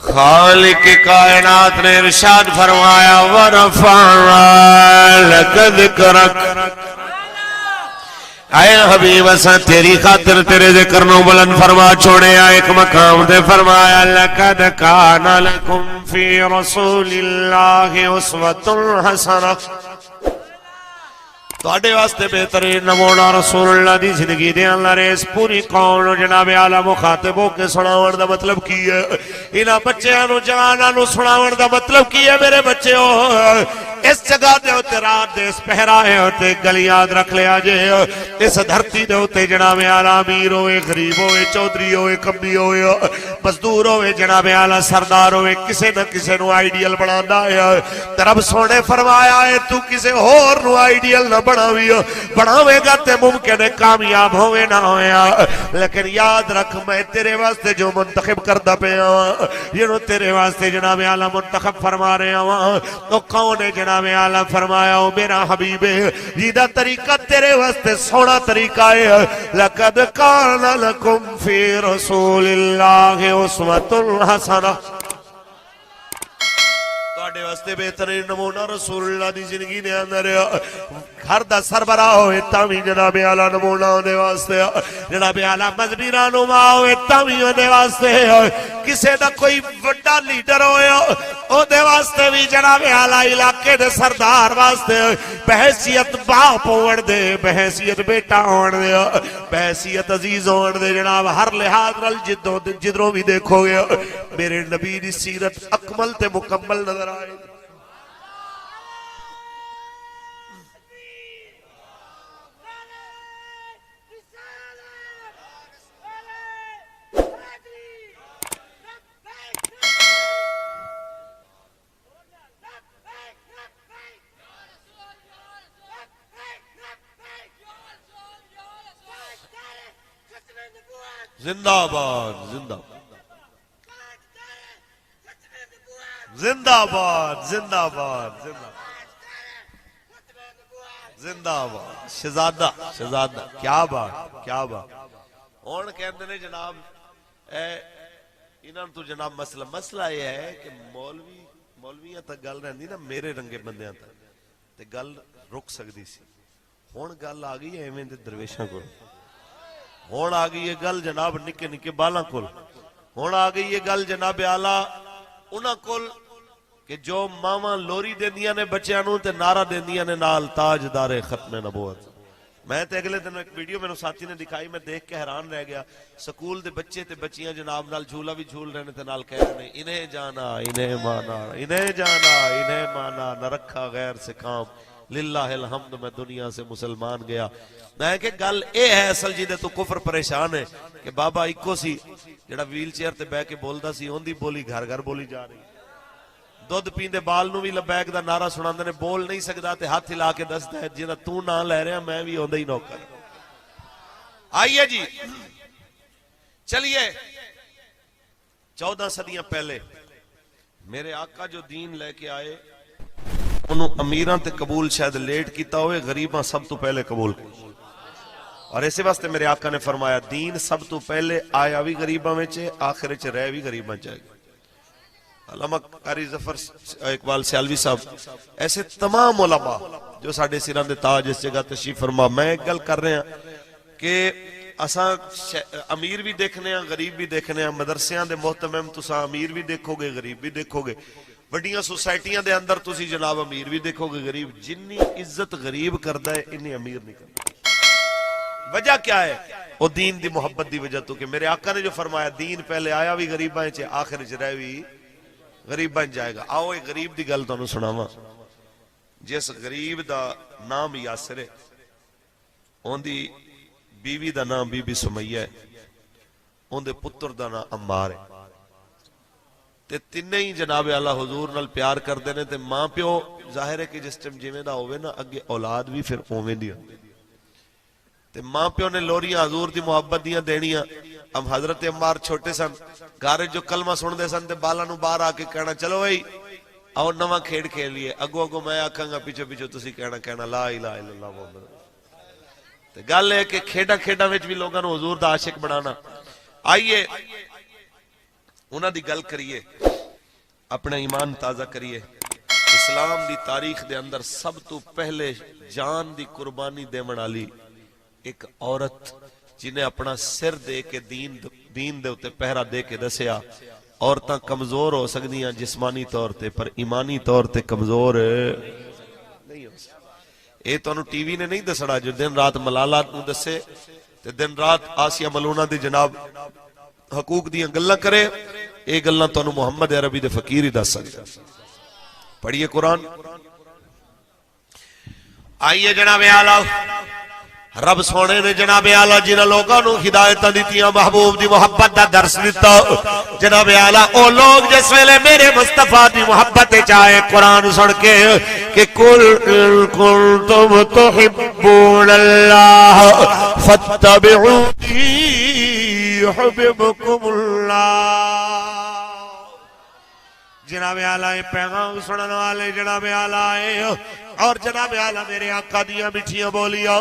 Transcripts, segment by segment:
خالق کائنات نے ارشاد فرمایا ورفعنا لک ذکرک، اے حبیب اساں تیری خاطر تیرے ذکر نو بلند فرما چھوڑے، ایک مقام دے فرمایا لقد کان لکم فی رسول اللہ اسوۃ حسنہ، تواڈے واسطے بہترین نمونہ رسول اللہ دی زندگی دے اندر اس پوری قوم نو جناب اعلی مخاطب ہو کے سناون دا مطلب کی ہے؟ انہاں بچیاں نو جواناں نو سناون دا مطلب کی ہے؟ میرے بچیو اس جگہ دے ہوتے رات دے اس پہرائے ہوتے گلی یاد رکھ لیا جے، اس دھرتی دے ہوتے جناب اعلی امیر ہوئے، غریب ہوئے، چودھری ہوئے، کمی ہوئے، مزدور ہوئے، جناب اعلی سردار ہوئے، کسے نہ کسے نو آئیڈیل بنانا ہے۔ رب سونے فرمایا ہے تو کسے اور نو آئیڈیل نہ بناوے گا تے ممکن ہے کامیاب ہوئے نہ ہویا، لیکن یاد رکھ میں تیرے واسطے جو منتخب کردہ پہ آواں، یہ نو تیرے واسطے جناب اعلی منتخب فرما رہے آواں، تو کون ہے جناب اعلی فرمایا ہو میرا حبیب ہے، جیدہ طریقہ تیرے واسطے سونا طریقہ ہے، لَقَدْ كَانَ لَكُمْ فِي رَسُولِ اللَّهِ أُسْوَةٌ حَسَنَةٌ، تواڈے واسطے بہترین نمونہ رسول اللہ دی زندگی دے اندر گھر دا سربراہ ہوئے تاوی جناب اعلی نمونہ دے واسطے، جناب اعلی مذہبی رہنما ہوئے تاوی دے واسطے، کسے دا کوئی بڑا لیڈر ہوئے او دے واسطے بھی جناب اعلی علاقے دے سردار واسطے بحیثیت باپ ہوڑ دے، بحیثیت بیٹا ہوڑ دے، بحیثیت عزیز ہوڑ دے، جناب ہر لحاظ رل جدروں بھی دیکھو گے میرے نبی دی سیرت اکمل تے مکمل نظر آئے۔ زندہ آباد، زندہ زندہ آباد، زندہ آباد، زندہ آباد، شہزادہ شہزادہ، کیا بات کیا بات۔ اور کہتے ہیں جناب انہاں تو جناب مسئلہ یہ ہے کہ مولویاں تک گل رہندی نا میرے رنگے بندیاں تک تے گل رک سکتی سی، ہن گل آ گئی ہے ایویں دے درویشاں کول، ہون آ گئی یہ گل جناب نکے نکے بالاں کول، ہون آ گئی یہ گل جناب اعلی انہاں کول کہ جو ماما لوری دیندیاں نے بچیاں نوں تے نعرہ دیندیاں نے نال تاجدار ختم نبوت۔ میں تے اگلے دن ایک ویڈیو میں ساتھی نے دکھائی، میں دیکھ کے حیران رہ گیا، سکول دے بچے تے بچیاں جناب نال جھولا بھی جھول رہے تے نال کہہ رہے انہیں جانا انہیں مانا، انہیں جانا انہیں مانا، نہ رکھا غیر سے کام، للہ الحمد میں دنیا سے مسلمان گیا۔ میں کہ گل اے ہے اصل جی دے تو کفر پریشان ہے کہ بابا ایکو سی جڑا ویل چیئر تے بہ کے بولدا سی اون دی بولی گھر گھر بولی جا رہی، دودھ پیندے بال نو بھی لبیک دا نعرہ سناندے نے، بول نہیں سکدا تے ہاتھ ہلا کے دسدا ہے جنہاں تو نہ لے رہا میں بھی اوندا ہی نوکر۔ آئیے جی چلیے 14 صدیاں پہلے میرے آقا جو دین لے کے آئے انہوں امیراں تے قبول شاید لیٹ کیتا ہوئے، غریباں سب تو پہلے قبول کی، اور اسی واسطے میرے آقا نے فرمایا دین سب تو پہلے آیا بھی غریباں میں چے آخر چے رہ بھی غریباں چاہے گا۔ علامہ قاری ظفر اقبال سیالوی صاحب ایسے تمام علماء جو ساڑھے سران دے تاج اس جگہ تشریف فرما، میں ایک گل کر رہے ہیں کہ اساں امیر بھی دیکھنے ہیں غریب بھی دیکھنے ہیں، مدرسیاں دے محتمم تساں امیر بھی دیکھو گے غریب بھی دیکھو گے، وڈیاں سوسائٹیاں دے اندر تسی جناب امیر بھی دیکھو گے غریب، جنی عزت غریب کردہ ہے انہی امیر نہیں کرتا۔ وجہ کیا ہے؟ وہ دین دی محبت دی وجہ تو کہ میرے آقا نے جو فرمایا دین پہلے آیا بھی غریباں چے آخر چ رہ بھی غریباں جائے گا۔ آؤ ایک غریب دی گل تانوں سناواں، جس غریب دا نام یاسر ہے، اون دی بیوی دا نام بی بی سمیہ ہے، اون دے پتر دا نام عمار ہے، تے تینے ہی جناب اللہ حضور نال پیار کر دینے تے ماں پیو ظاہر ہے کہ جس ٹائم جویں دا ہوئے نا اگے اولاد بھی پھر اوویں دی ہوندی، تے ماں پیو نے لوریاں حضور دی محبت دیاں دینیاں۔ اب حضرت عمار چھوٹے سن، گارے جو کلمہ سن دے سن تے بالا نو باہر آ کے کہنا چلو بھائی آؤ نواں کھیڑ کھیل لیے، اگو اگو میں آکھاں گا پیچھے پیچھے تسی کہنا لا الہ الا اللہ محمد۔ تے گل ہے کہ کھیڈا کھیڈا وچ بھی لوگاں نو حضور دا عاشق بنانا۔ آئیے انہاں دی گل کریے۔ اپنا ایمان تازہ کریے. اسلام دی تاریخ دے اندر سب تو پہلے جان دی قربانی دیون والی ایک عورت جنہیں اپنا سر دے کے دین دے اتے پہرا دے کے دسیا عورتاں کمزور ہو سکدیاں جسمانی طور تے پر ایمانی طور تے کمزور نہیں ہو سکتی. اے تانوں ٹی وی نے نہیں دسڑا جو دن رات ملالات نو دسے تے دن رات آسیہ ملونہ دی جناب حقوق دیاں گلاں کرے. اے گلاں تانوں محمد عربی دے فقیر ہی دس سکدا. پڑھیے قرآن. آئیے جناب اعلیٰ رب سونے نے جناب اعلیٰ جنہاں لوگاں نو ہدایتاں دتیاں محبوب دی محبت دا درس دتا. جناب اعلیٰ او لوگ جس ویلے میرے مصطفیٰ دی محبت چاہے قرآن سن کے کہ کل کنتم تحبون اللہ فاتبعونی یحببکم اللہ. جناب اعلیٰ پیغام سنن والے جناب اعلیٰ اور جناب اعلیٰ میرے آقا دیاں مٹھیاں بولیاں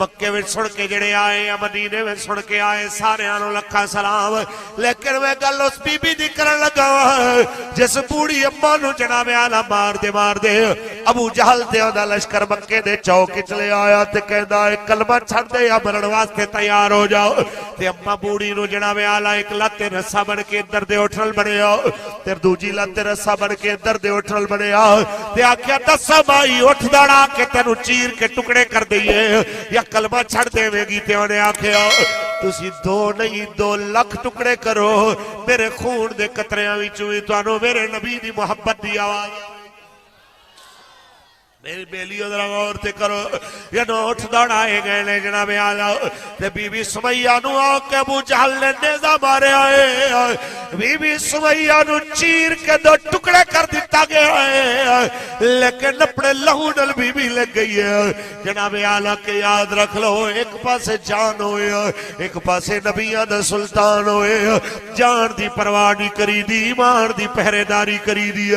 مکے میں سن کے جڑے آئے یا مدینے میں سن کے آئے سارے آنوں لکھا سلام. لیکن میں گل اس بی بی دی کرن لگا جس بوڑی اماں نو جناب اعلیٰ مار دے ابو جہل تے دا لشکر مکے دے چوک چلے آیا تے کہندا اے کلمہ چھڈ دے یا مرن واسطے تیار ہو جاؤ. تے اماں بوڑی نو جناب اعلیٰ ایک لت رسا بن کے ادھر دے اٹھل بنیا تے دوجی لت رسا بن کے ادھر دے اٹھل بنیا تے آکھیا دسا مائی اٹھ داڑا کہ تینو چیر کے ٹکڑے کر دئیے یا کلمہ چھڑ دے میں گی تے انہیں آکھیا تسی 2 نہیں 2 لاکھ ٹکڑے کرو میرے خون دے قطریاں وچوں تانوں میرے نبی دی محبت دی آواز. میری بیلیوں ذرا غور تے کرو یا نو اٹھ دوڑائے گئے لے جناب اعلیٰ تے بی بی سمیہ نو آکے ابو جہل نے نیزہ مارے آئے. بی بی سمیہ نو چیر کے 2 ٹکڑے کر دیتا گیا ہے لیکن اپنے لہو نل بی بی لگ گئی ہے. جناب اعلیٰ کے یاد رکھ لو ایک پاسے جان ہوئے ایک پاسے نبیہ دا سلطان ہوئے. جان دی پرواہ نہیں کری دی ایمان دی پہرے داری کری دی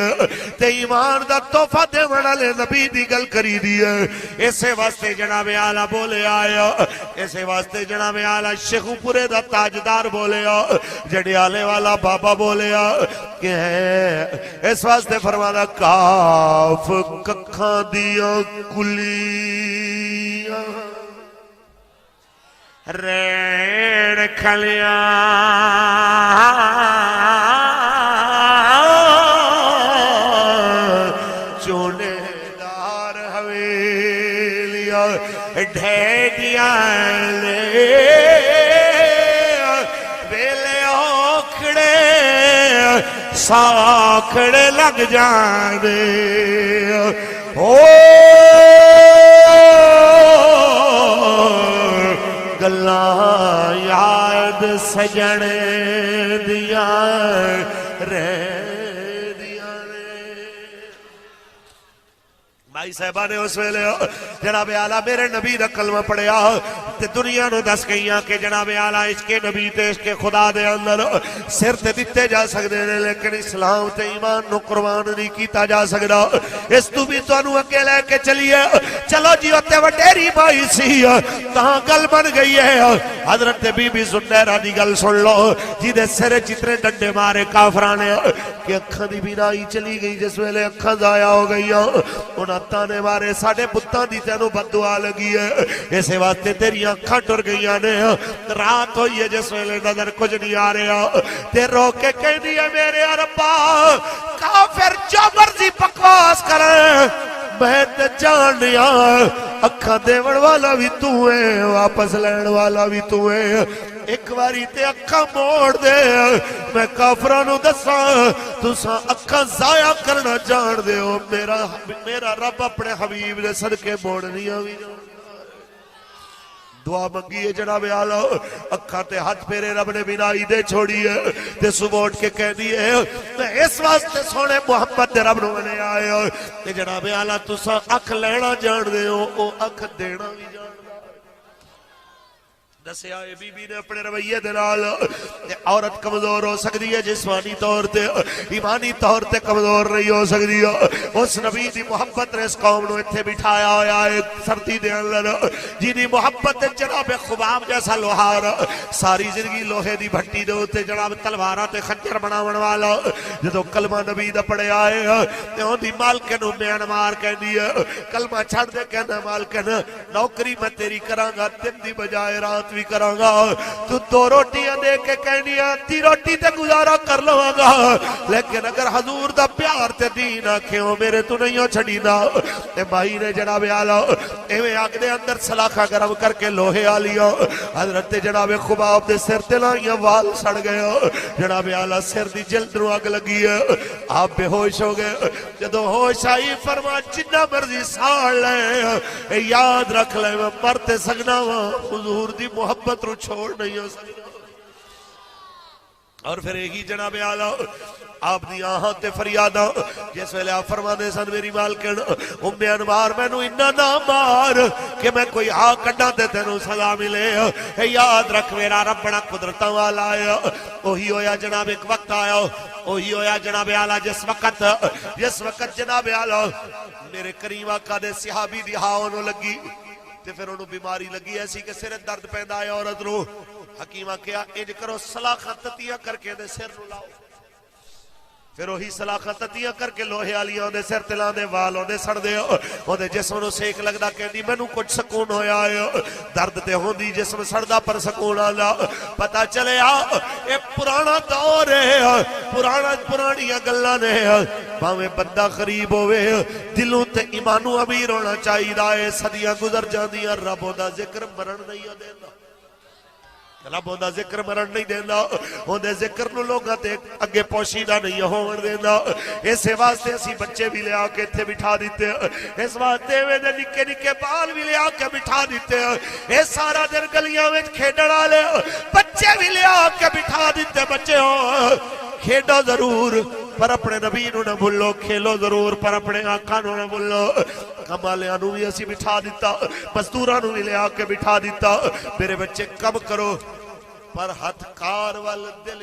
تے ایمان دا تحفہ دے منالے نبی دی گل کری دی ہے. اسے واسطے جناب اعلیٰ بولے آیا اسے واسطے جناب اعلیٰ شیخو پورے دا تاجدار بولے جڑیالے والا بابا بولے کہ ہے اس واسطے فرمانا کاف ککھاں دیا کلیاں رین کھلیاں چونے دار حویلیاں ڈھیڈیاں لے ویلے اوکھڑے ساکھڑے لگ جانے گلاں یاد سجن دیا بھائی صاحبہ نے اس ویلے جناب اعلیٰ میرے نبی دا کلمہ پڑھیا تے دنیا نو دس گئیاں کہ جناب اعلیٰ عشق نبی تے عشق خدا دے اندر سر تے دیتے جا سکتے ہیں لیکن اسلام تے ایمان نو قربان نہیں کیتا جا سکتا. اس تو بھی تو انو اکے لے کے چلیے چلو جی ہوتے وڈیری بھائی سی کہاں گل بن گئی ہے. حضرت بی بی زنیرہ دی گل سن لو جی دے سر جتنے ڈنڈے مارے کافرانے کہ اکھاں دی بینائی چلی گئی جس ویلے اکھاں ضائع ہو گئی انہاں تانے مارے ساڑھے پتاں دی تینو بددعا لگی ہے اسے واسطے تیری اکھاں ٹر گئیاں نے رات ہوئی ہے جس ویلے نظر کچھ نہیں آ رہا تے رو کے کہنی ہے میرے ربا کافر جو مرضی بکواس کریں میں تے جان لیا اکھاں دیون والا بھی تو ہے واپس لین والا بھی تو ہے ایک باری تے اکھاں موڑ دے میں کافرانو دساں تساں اکھاں ضائع کرنا جان دے ہو میرا رب اپنے حبیب دے صدقے موڑنیاں بھی جان دعا منگی ہے جناب اعلیٰ اکھاں تے ہاتھ پھیرے رب نے بینائی دے چھوڑی ہے تے صبح اٹھ کے کہہ دیئے اس واسطے سونے محمد دے رب نو نے آئے تے جناب اعلیٰ تساں اکھ لینا جان دے ہو او اکھ دینا بھی جان دسیا اے بی بی نے اپنے رویے دے نال عورت کمزور ہو سکتی ہے جسمانی طور تے ایمانی طور تے کمزور نہیں ہو سکتی اس نبی دی محبت نے اس قوم نو ایتھے بٹھایا ہویا ہے سردی دے اندر جی محبت جناب خباب جیسا لوہار ساری زندگی لوہے دی بھٹی دے ہوتے جناب تلواراں تے خنجر بناون والا جدوں کلمہ نبی دا پڑھے آئے تے اون دی مالک نو میانمار کہندی ہے کلمہ چھڑ دے کہندا مالک نوکری میں تیری کراں گا دن دی بجائے رات بھی کراں گا تو دو روٹیاں دے کے کہنی آتی روٹی تے گزارا کر لواں گا لیکن اگر حضور دا پیار تے دین آکھیں میرے تو نہیں ہو چھڑینا تے بھائی نے جناب آلہ ایویں آگ دے اندر سلاخہ گرم کر کے لوہے آلیاں حضرت جناب خباب دے سر تے لائیاں وال سڑ گئے جناب آلہ سر دی جلد نو آگ لگی ہے آپ بے ہوش ہو گئے جدو ہوش آئی فرما جنہ مرضی ساڑ لے یاد رکھ لے میں مرتے سگنا ہوں حضور دی محبت رو چھوڑ نہیں ہو سکتا اور پھر ایک ہی جناب آلہ آپ دی آہاں تے فریادہ جس ویلے آپ فرمانے سن میری مالکن ام انوار میں نو انہا نہ مار کہ میں کوئی آہ کڈا تے تینو سزا ملے یاد رکھ میرا رب بڑا قدرتاں والا آیا وہی ہویا جناب ایک وقت آیا وہی ہویا جناب آلہ جس وقت جناب آلہ میرے کریم آقا دے صحابی دی ہاؤنو لگی تے پھر انہوں بیماری لگی ایسی کہ سر درد پیدا ہے عورت رو حکیمہ کیا انج کرو سلاخہ تتیاں کر کے دے سر رو لاؤ پھر وہی سلاخہ تتیاں کر کے لوہے آلیاں دے سر تلان دے والوں دے سڑ دے دے جسم نو سیک لگدا کہندی مینوں کچھ سکون ہویا ہے درد تے ہوندی جسم سڑدا پر سکون آندا پتہ چلے اے پرانا دور ہے پرانیاں گلاں نے بھاویں بندہ غریب ہوئے دلوں تے ایمانو امیر ہونا چاہیے صدیاں گزر جاندیاں رب دا ذکر مرن نہیں دیندا رب ہوندہ ذکر مرن نہیں دینا ہوندے ذکر نو لوگاں تے اگے پوشیدہ نہیں ہون دینا اسے واسطے اسی بچے بھی لے آکے تھے بٹھا دیتے اس واسطے میں دے نکے نکے بال بھی لے آکے بٹھا دیتے اے سارا دن گلیاں میں کھیڑنا لے بچے بھی لے آکے بٹھا دیتے بچے ہو کھیڑا ضرور پر اپنے نبی نو نہ بھولو کھیلو ضرور پر اپنے آقا نو نہ بھولو کمالیاں نو بھی اسی بٹھا دیتا مزدوراں نو بھی لے آکے بٹھا دیتا میرے بچے کم کرو پر ہتھ کار وال دل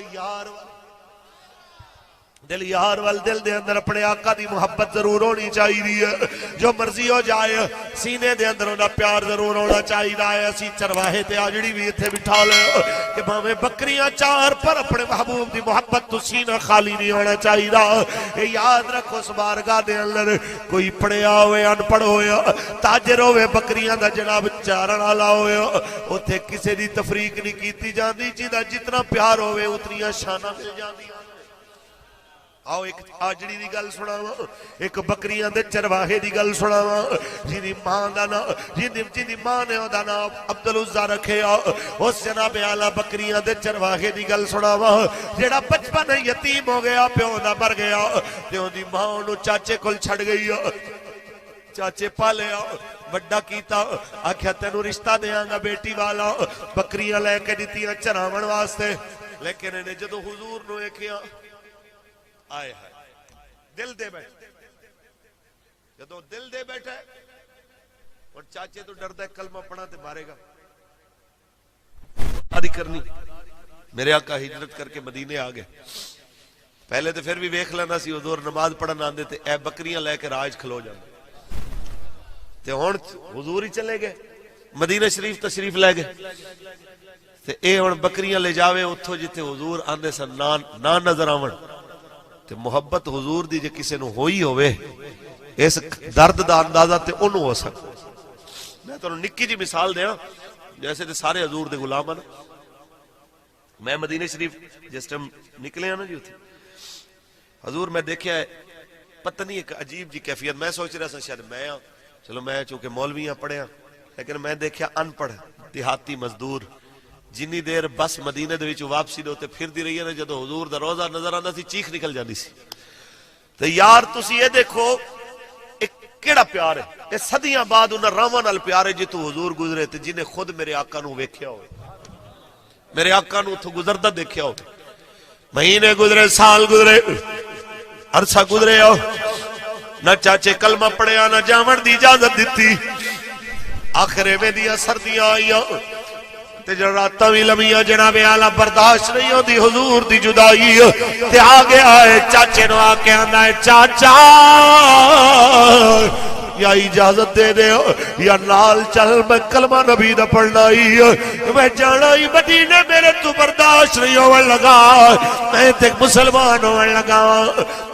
یار وال دل دے اندر اپنے آقا دی محبت ضرور ہونی چاہیے جو مرضی ہو جائے سینے دے اندر ہونا پیار ضرور ہونا چاہیے اسی چرواہے تے آجڑی بھی اتھے بٹھا لے کہ بھاویں بکریاں چار پر اپنے محبوب دی محبت تو سینہ خالی نہیں ہونا چاہیے یاد رکھو اس بارگاہ دے اندر کوئی پڑھیا ہوئے ان پڑھ ہوئے تاجر ہوئے بکریاں دا جناب چارن آلا ہوئے اتھے کسے دی تفریق نہیں کیتی جاندی جیدہ جتنا پیار ہوئے اتنیاں شانہ مل جاندی آؤ ایک آجڑی دی گل سناوا ایک بکریاں دے چرواہے دی گل سناوا جنی ماں دا نا جنی ماں نے دا نا عبدالعزہ رکھے اس جناب اعلیٰ بکریاں دے چرواہے دی گل سناوا جیڑا بچپن یتیم ہو گیا پیو دا مر گیا پیو دی ماں انہوں چاچے کل چھڑ گئی چاچے پالے وڈا کیتا آکھیا تینوں رشتہ دیاں گا بیٹی والا بکریاں لے کے دیتیاں چراون واسطے لیکن انہیں جدو حضور نو ایکیا آئے دل دے بیٹھے جدو دل دے بیٹھے اور چاچے تو ڈردہ کلمہ پڑھا تے مارے گا آدھی کرنی میرے آقا ہجرت کر کے مدینے آگئے پہلے تو پھر بھی ویکھ لینا سی حضور نماز پڑھن آندے تے اے بکریاں لے کے راج کھلو جاندے تے ہون حضور ہی چلے گئے مدینہ شریف تشریف لے گئے تے اے ہون بکریاں لے جاوے اتھو جتے حضور آندے سن نا نظر آون تے محبت حضور دی جے کسے نو ہوئی ہوئے اس درد دا اندازہ تے انہوں ہو سکتا میں تو نکی جی مثال دیا جیسے تے سارے حضور دے غلام ہیں میں مدینہ شریف جس ٹائم نکلے ہیں نا جی ہوتی حضور میں دیکھیا ہے پتہ نہیں ایک عجیب جی کیفیت میں سوچ رہا سا شاید میں چلو میں چونکہ مولویاں پڑھے ہیں لیکن میں دیکھیا ان پڑھ دیہاتی مزدور جنی دیر بس مدینہ دے وچ واپسی دے تے پھر دی رہی ہے نا جدو حضور دا روزہ نظر آندا سی چیخ نکل جاندی سی تے یار تسی یہ دیکھو ایک کیڑا پیار ہے یہ صدیاں بعد انہاں راواں نال پیار ہے جتوں حضور گزرے تے جنے خود میرے آقا نو ویکھیا ہوئے میرے آقا نو اتھوں گزردا دیکھیا ہوئے مہینے گزرے سال گزرے عرصہ گزرے نہ چاچے کلمہ پڑھیا نہ جاون دی اجازت دیتی آخرے میں دیا سردیاں آئیاں تے جو راتاں بھی لمیاں جناب آلہ برداشت نہیں ہوتی حضور دی جدائی تے آ گیا ہے چاچے نو آ کے آندا ہے چاچا یا اجازت دے دے یا نال چل میں کلمہ نبی دا پڑھنا ہی میں جانا ہی مدینے میرے تو برداشت نہیں ہونے لگا میں تے مسلمان ہونے لگا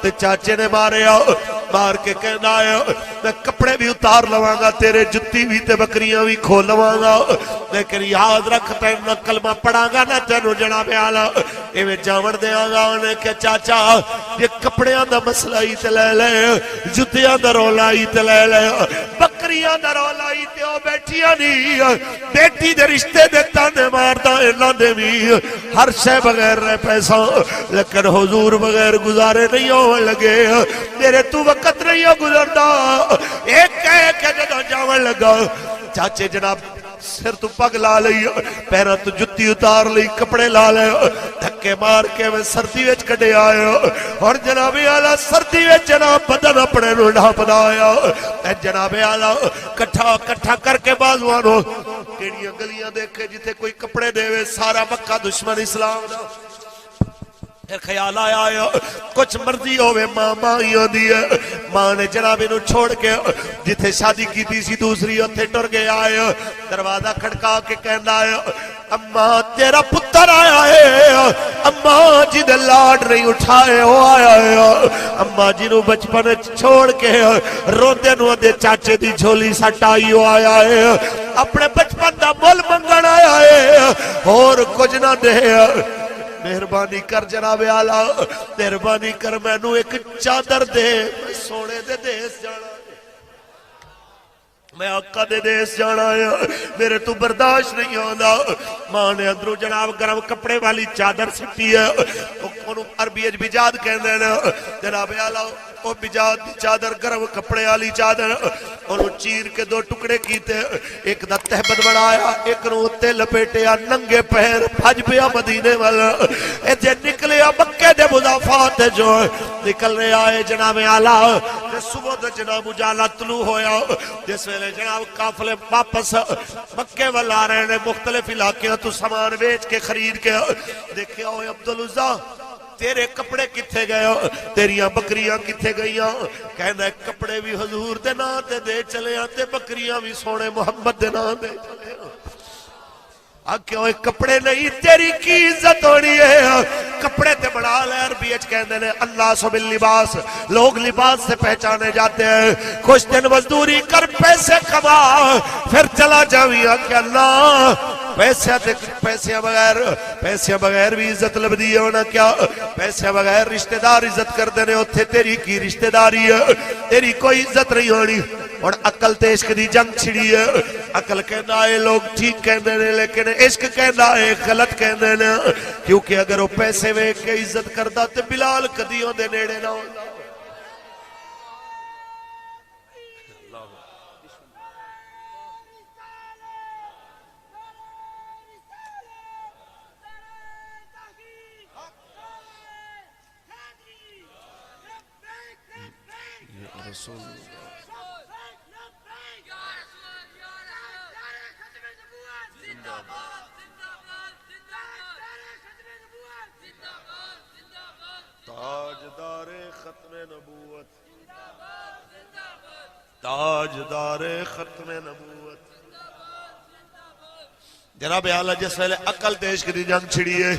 تے چاچے نے مار کے کہنا ہے میں کپڑے بھی اتار لواں گا تیرے جتی بھی تے بکریاں بھی کھول لواں گا لیکن یاد رکھ تینوں کلمہ پڑھا گا نہ تینوں جناب آلہ ایویں جاون دیاں گا انہیں کہ چاچا یہ کپڑیاں دا مسئلہ ہی تے لے لے جتیاں دا رولا ہی تے لے لے بکریاں دا رولا ہی تے او بیٹھیاں نہیں بیٹی دے رشتے دے تانے ماردا انہاں دے بھی ہر شے بغیر رہ پیسہ لیکن حضور بغیر گزارے نہیں ہون لگے میرے تو وقت نہیں ہو گزردا ایک کہے کہ جدو جاون لگا چاچے جناب سر تو پگ لا لئی پیرا تو جتی اتار لئی کپڑے لا لے دھکے مار کے میں سردی وچ کڈے آیا اور جناب آلہ سردی وچ جناب بدن اپنے نو ڈھانپدا آیا اے جناب آلہ کٹھا کر کے بازوانو کیڑیاں گلیاں دیکھے جتے کوئی کپڑے دے وے سارا مکہ دشمن اسلام دا پھر خیال آیا کچھ مرضی ہوئے ماں ہی ہوندی ہے ماں نے جناب انہوں چھوڑ کے جتھے شادی کی تھی سی دوسری اتھے ٹر گئے آئے دروازہ کھڑکا کے کہنا ہے اماں تیرا پتر آیا ہے اماں جی دے لاڈ نہیں اٹھائے ہو آیا ہے اماں جی نو بچپن چھوڑ کے روندے نو دے چاچے دی جھولی سٹائی ہو آیا ہے اپنے بچپن دا مول منگن آیا ہے اور کچھ نہ دے مہربانی کر جناب آلہ مہربانی کر میں نو ایک چادر دے میں سونے دے دیس جانا میں آقا دے دیس جانا ہے میرے تو برداشت نہیں ہونا ماں نے اندروں جناب گرم کپڑے والی چادر سکتی ہے انہوں عربی اج بجاد کہنے نا جناب آلہ وہ بجاد دی چادر گرم کپڑے والی چادر انہوں چیر کے دو ٹکڑے کیتے ایک دا تہبت بڑھایا ایک نو تے لپیٹیا ننگے پہر بھج پیا مدینے والا اے جے نکلے مکے دے مضافات جو نکل رہے آئے جناب آلہ صبح دے جناب اجالا طلوع ہویا جس ویلے جناب قافلے واپس مکے والا آ رہے ہیں مختلف علاقے تو سامان بیچ کے خرید کے دیکھے ہوئے عبدالعزہ تیرے کپڑے کتھے گئے ہو تیریاں بکریاں کتھے گئیاں کہنا ہے کپڑے بھی حضور دے نا تے دے چلے آتے بکریاں بھی سونے محمد دے نا دے چلے کیوں کپڑے نہیں تیری کی عزت ہونی ہے کپڑے تے بڑھا لے عربی اچ کہندے نے اللہ سو باللباس لوگ لباس سے پہچانے جاتے ہیں کچھ دن مزدوری کر پیسے کما پھر چلا جاویا کہ اللہ پیسے بغیر بھی عزت لبدی ہے ہونا کیا پیسے بغیر رشتہ دار عزت کر دینے ہوتے تیری کی رشتہ داری ہے تیری کوئی عزت نہیں ہونی اور عقل تے عشق دی جنگ چھڑی ہے عقل کہنا ہے لوگ ٹھیک کہنے نے لیکن عشق کہنا ہے غلط کہنے نے کیونکہ اگر وہ پیسے ویک کے عزت کرتا تے بلال کدیوں دے نیڑے نہ ہوتا رسول تاجدار ختم نبوت تاجدار ختم نبوت جناب اعلی جس ویلے عقل دیش کی جنگ چھڑی ہے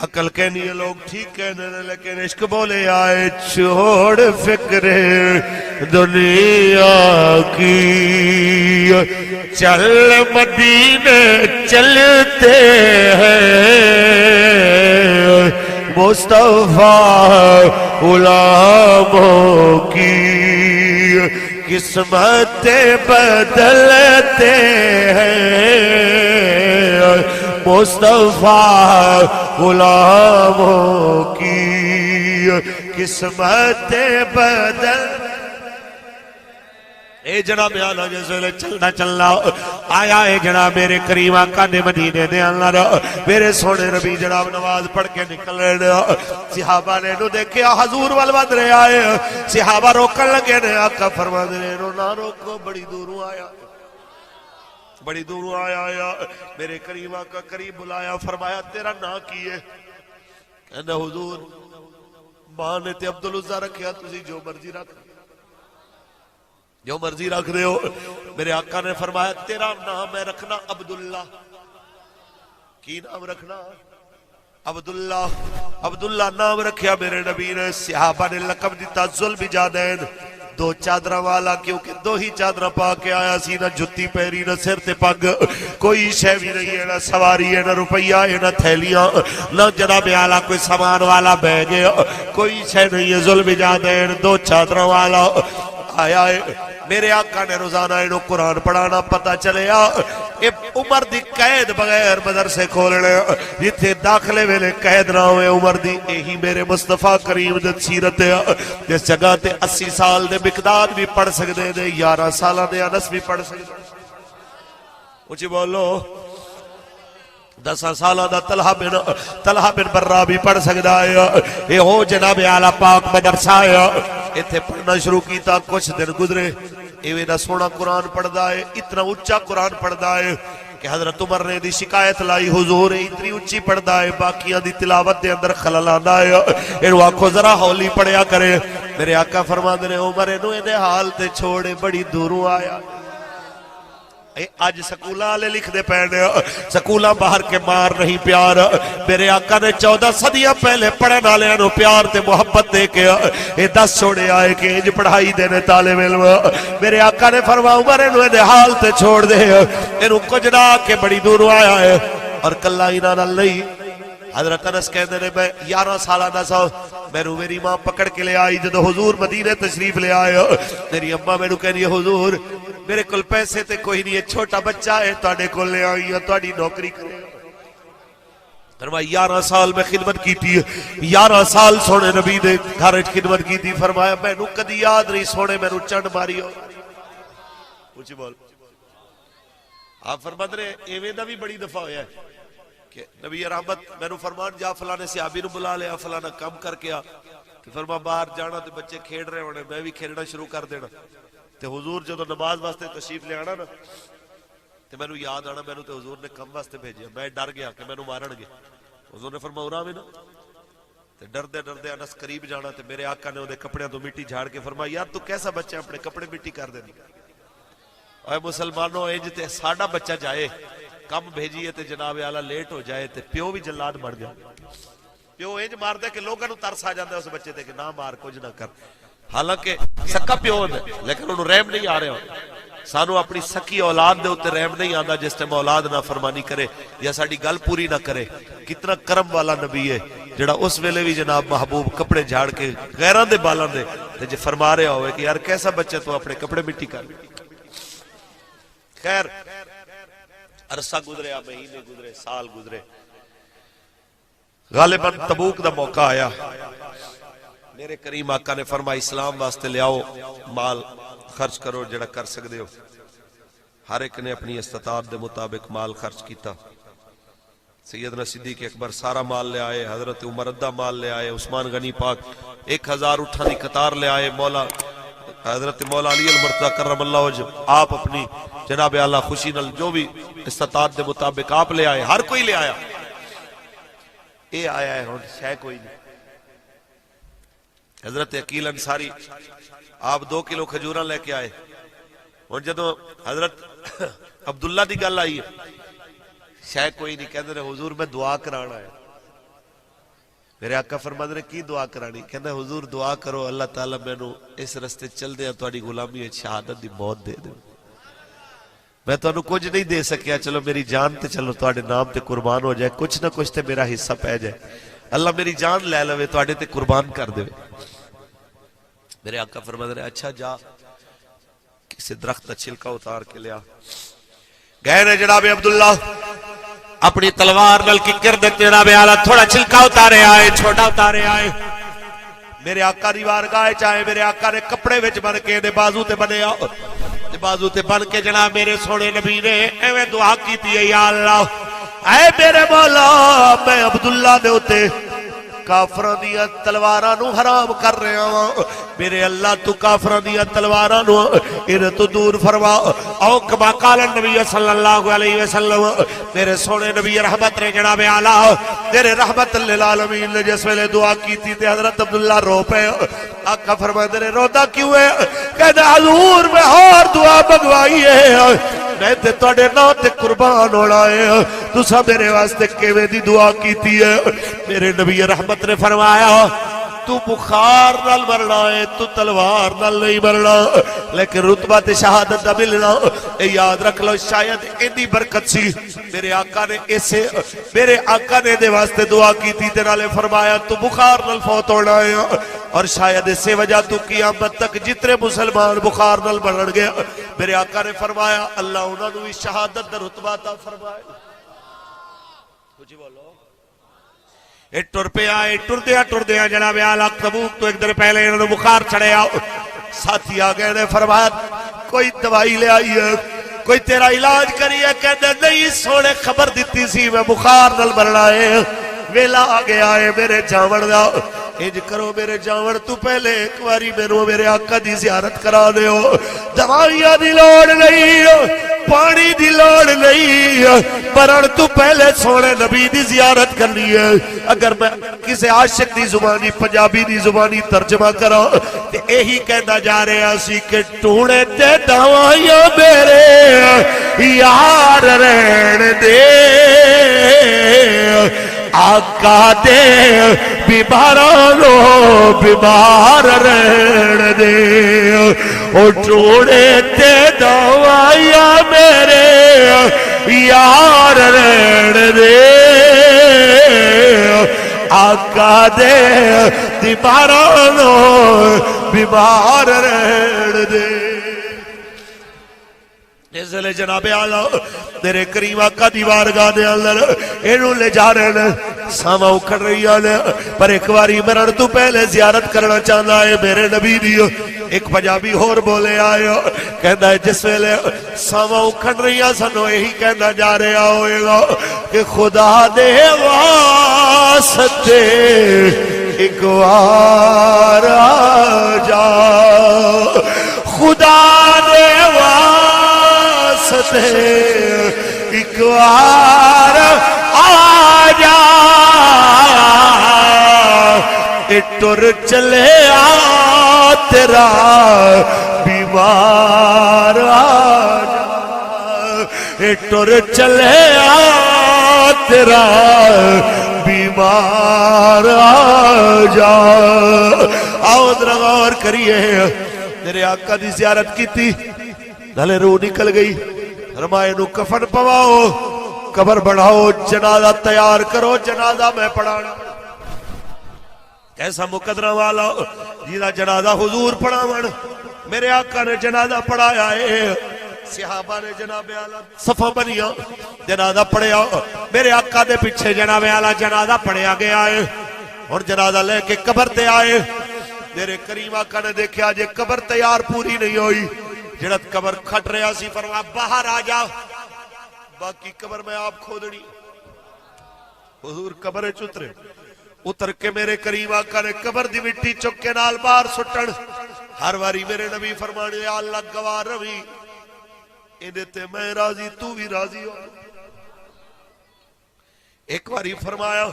عقل کہنی ہے لوگ ٹھیک کہنے ہیں لیکن عشق بولے آئے چھوڑ فکر دنیا کی چل مدینے چلتے ہیں مصطفیٰ غلاموں کی قسمتیں بدلتے ہیں مصطفیٰ غلاموں کی قسمتیں بدل اے جناب اعلیٰ جیسے چلنا چلنا آیا ہے جناب میرے کریم آقا نے مدینے دے اللہ میرے سونے نبی جناب نماز پڑھ کے نکل رہے صحابہ نے نو دیکھیا حضور والود رہے آئے صحابہ روکن لگے نے آقا فرما دے نو نہ روکو بڑی دوروں آیا بڑی دوروں آیا میرے کریم آقا قریب بلایا فرمایا تیرا نام کی ہے؟ کہنا حضور ماں نے تے عبدالعزہ رکھیا تسی جو مرضی رکھ رہے ہو. میرے آقا نے فرمایا تیرا نام میں رکھنا عبداللہ. کی نام رکھنا؟ عبداللہ نام رکھیا میرے نبی نے. صحابہ نے لقب دیتا ذوالبجادین، دو چادرہ والا، کیونکہ دو ہی چادرہ پا کے آیا سی، نہ جتی پیری نہ سر تے پگ، کوئی شے بھی نہیں ہے، نہ سواری ہے، نہ روپیہ ہے، نہ تھیلیاں، نہ جناب اعلیٰ کوئی سامان والا بیگ ہے، کوئی شے نہیں ہے. ذوالبجادین دو چادرہ والا آیا ہے. میرے آقا نے روزانہ انہوں قرآن پڑھانا. پتہ چلے عمر دی قید بغیر مدرسے کھولنے، جتھے داخلے ویلے قید نہ ہوئے عمر دی. یہی میرے مصطفیٰ کریم دی سیرت ہے. جس جگہ تے 80 سال دے مقداد بھی پڑھ سکتے دے، 11 سالہ دے انس بھی پڑھ سکتے. اچھی بولو. 10 سالہ دا طلحہ بن برہ بھی پڑھ سکتا ہے. یہ ہو جناب اعلیٰ پاک مدرسہ ہے. ایتھے پڑھنا شروع کیتا، کچھ دن گزرے، ایویں دا سونا قرآن پڑھدا ہے، اتنا اونچا قرآن پڑھدا ہے کہ حضرت عمر نے دی شکایت لائی، حضور اتنی اونچی پڑھدا ہے، باقیاں دی تلاوت دے اندر خلل آندا ہے، اینو آکھو ذرا ہولی پڑھیا کرے. میرے آقا فرماندے نے عمر اینو اینے حال تے چھوڑے، بڑی دوروں آیا. آج سکولاں والے لکھ دے پہنے، سکولاں باہر کے مار نہیں پیار. میرے آقا نے 14 صدیاں پہلے پڑھن والے نو پیار تے محبت دے کے یہ 10 چھوڑے آئے کہ انج پڑھائی دینے طالب علم. میرے آقا نے فرمایا عمر اینو دے حال تے چھوڑ دے، اینو کچھ نہ کہ بڑی دوروں آیا ہے. اور کلا انہاں نال نہیں. حضرت انس کہندے نے میں 11 سالہ دا سا، مینوں میری ماں پکڑ کے لے آئی. جدو حضور مدینے تشریف لے آئے، میری اماں مینوں کہندی ہے حضور میرے کول پیسے تے کوئی نہیں ہے، چھوٹا بچہ ہے، تواڈے کول لے آئی ہاں، تواڈی نوکری کرے. فرمایا 11 سال میں خدمت کیتی ہے، 11 سال سونے نبی دے گھر وچ خدمت کیتی. فرمایا مینوں کدی یاد نہیں سونے مینوں چنڈ ماری ہو. اونچی بول. آپ فرماندے نے ایویں دا بھی بڑی دفعہ ہویا ہے کہ نبی رحمت مینوں فرمان جا فلانے صحابی نو بلا لیا، فلانا کم کر کے آ. فرما باہر جانا تے بچے کھیڑ رہے ہونے، میں بھی کھیلنا شروع کر دینا. تے حضور جدو نماز واسطے تشریف لے آنا نا تے مینوں یاد آنا مینوں تے حضور نے کم واسطے بھیجیا. میں ڈر گیا کہ مینوں مارن گے. حضور نے فرمایا اورا میں نا تے ڈردے ڈردے انس قریب جانا تے میرے آقا نے اودے کپڑیاں تو مٹی جھاڑ کے فرمایا یار تو کیسا بچہ ہے، اپنے کپڑے مٹی کر دینی. اے مسلمانوں انج تے ساڈا بچہ جائے کم بھیجیے تے جناب اعلیٰ لیٹ ہو جائے تے پیو بھی جلاد بن جائے. پیو انج مار دے کہ لوگاں نو ترس آ جاندا اس بچے تے کہ نہ مار کچھ نہ کر. حالانکہ سکا پیو ہے لیکن انہوں رحم نہیں آ رہے ہو. سانو اپنی سکی اولاد دے ہوتے رحم نہیں آندا جس ٹائم اولاد نہ فرمانی کرے یا ساڈی گل پوری نہ کرے. کتنا کرم والا نبی ہے جڑا اس ویلے بھی جناب محبوب کپڑے جھاڑ کے غیراں دے بالاں دے تے جے فرما رہا ہوئے کہ یار کیسا بچہ تو اپنے کپڑے مٹی کر. خیر عرصہ گزرے، مہینے گزرے، سال گزرے. غالباً تبوک دا موقع آیا. میرے کریم آقا نے فرمایا اسلام واسطے لے آؤ، مال خرچ کرو جڑا کر سکتے ہو. ہر ایک نے اپنی استطاعت دے مطابق مال خرچ کیتا. سیدنا صدیق اکبر سارا مال لے آئے، حضرت عمر ادھا مال لے آئے، عثمان غنی پاک 1000 اٹھانی قطار لے آئے، حضرت مولا علی المرتضی کرم اللہ وجہ آپ اپنی جناب اعلیٰ خوشی نل جو بھی استطاعت دے مطابق آپ لے آئے. ہر کوئی لے آیا. اے آیا ہے ہن شے کوئی نہیں. حضرت عقیل انصاری آپ 2 کلو کھجوراں لے کے آئے. اور جدو حضرت عبداللہ دی گل آئی شاید کوئی نہیں، کہندے نے حضور میں دعا کرانا ہے. میرے آقا فرماندے نے کی دعا کرانی؟ کہندے حضور دعا کرو اللہ تعالیٰ مینوں اس رستے چل دیا تہاڈی غلامی وچ شہادت دی موت دے دے. میں تانوں کچھ نہیں دے سکیا، چلو میری جان تے چلو تہاڈے نام تے قربان ہو جائے، کچھ نہ کچھ تے میرا حصہ پہ جائے. اللہ میری جان لے لوے تہاڈے تے قربان کر دے. میرے آقا فرماندے نے اچھا جا کسی درخت کا چھلکا اتار کے لیا. گئے نے جناب عبداللہ اپنی تلوار نل ککر دے جناب اعلیٰ تھوڑا چھلکا اتارے آئے، چھوٹا اتارے آئے. میرے آقا دی بارگاہ چاہے میرے آقا نے کپڑے وچ بن کے دے بازو تے بنے بازو تے بن کے جناب میرے سونے نبی نے ایویں دعا کیتی ہے یا اللہ اے میرے مولا میں عبداللہ دے ہوتے کافراں دیاں تلواراں نو حرام کر رہا ہاں میرے اللہ تو کافراں دیاں تلواراں نو ان تو دور فرما او کما قال نبی صلی اللہ علیہ وسلم میرے سونے نبی رحمت نے جناب اعلی تیرے رحمت للعالمین نے جس ویلے دعا کی تھی تے حضرت عبداللہ رو پے آقا فرماتے نے روتا کیوں ہے کہتے حضور میں اور دعا منگوائی ہے میں تے توڑے نام تے قربان ہونا ہے تو سب میرے واسطے کیویں دی دعا کیتی ہے میرے نبی رحمت نے فرمایا تو بخار نال مرنا ہے تو تلوار نال نہیں مرنا لیکن رتبہ تے شہادت دا ملنا اے یاد رکھ لو شاید اتنی برکت سی میرے آقا نے اسے میرے آقا نے دے واسطے دعا کی تھی تے نالے فرمایا تو بخار نال فوت ہونا ہے اور شاید اسے وجہ تو قیامت تک جتنے مسلمان بخار نال مرن گیا میرے آقا نے فرمایا اللہ انہوں نے شہادت دا رتبہ عطا فرمائے کچھ بولو اے ٹر پہ آئے ٹر دیا جناب اعلیٰ تبوک تو ایک در پہلے انہوں نے بخار چڑھے آؤ ساتھی آگئے نے فرمایا کوئی دوائی لے آئی ہے کوئی تیرا علاج کری ہے کہتے نہیں سونے خبر دیتی سی میں بخار نل مرنا ہے ویلا آگے آئے میرے جاون دا انج کرو میرے جاون تو پہلے ایک باری میرے آقا دی زیارت کرا دے ہو دوائیاں دی لوڑ نہیں پانی دی لوڑ نہیں پرن تو پہلے سونے نبی دی زیارت کرنی ہے اگر میں کسی عاشق دی زبانی پنجابی دی زبانی ترجمہ کرا تو یہی کہنا جا رہے ہیں کہ ٹوڑے تے دوائیاں میرے یار رہن دے آقا دے بیمارانو بیمار رہن دے او ٹوڑے تے دوائیاں میرے یار رہن دے آقا دے بیمارانو بیمار رہن دے اس لئے جناب اعلیٰ میرے کریم آقا دی بارگاہ دے اندر انہوں لے جا رہے ہیں ساما اکھڑ رہی آنے پر ایک باری مرن تو پہلے زیارت کرنا چاہتا ہے میرے نبی دیو ایک پنجابی اور بولے آئے کہنا ہے جس ویلے ساما اکھڑ رہی ہے سنو یہی کہنا جا رہے ہوئے گا کہ خدا دے واسطے ایک وار آجا خدا دے واسطے ایک وار آجا ٹر چلے آ تیرا بیمار آجا ٹر چلے آ تیرا بیمار آجا آؤ ذرا غور کریے میرے آقا دی زیارت کی تھی نالے روح نکل گئی فرمائے نو کفن پواؤ قبر بڑھاؤ جنازہ تیار کرو جنازہ میں پڑھانا کیسا مقدرہ والا جیدہ جنازہ حضور پڑھاون میرے آقا نے جنازہ پڑھایا ہے صحابہ نے جناب اعلیٰ صفہ بنیا جنازہ پڑھیا میرے آقا دے پیچھے جناب اعلیٰ جنازہ پڑھیا گیا ہے اور جنازہ لے کے قبر تے آئے میرے کریم آقا نے دیکھا جے قبر تیار پوری نہیں ہوئی جڑت قبر کھٹ رہا سی فرما باہر آ جا باقی قبر میں آپ کھودنی حضور قبر چترے اتر کے میرے کریم آقا نے قبر دی مٹی چکے نال بار سٹن ہر واری میرے نبی فرمانے یا اللہ گوار روی انہیں تے میں راضی تو بھی راضی ہو ایک واری فرمایا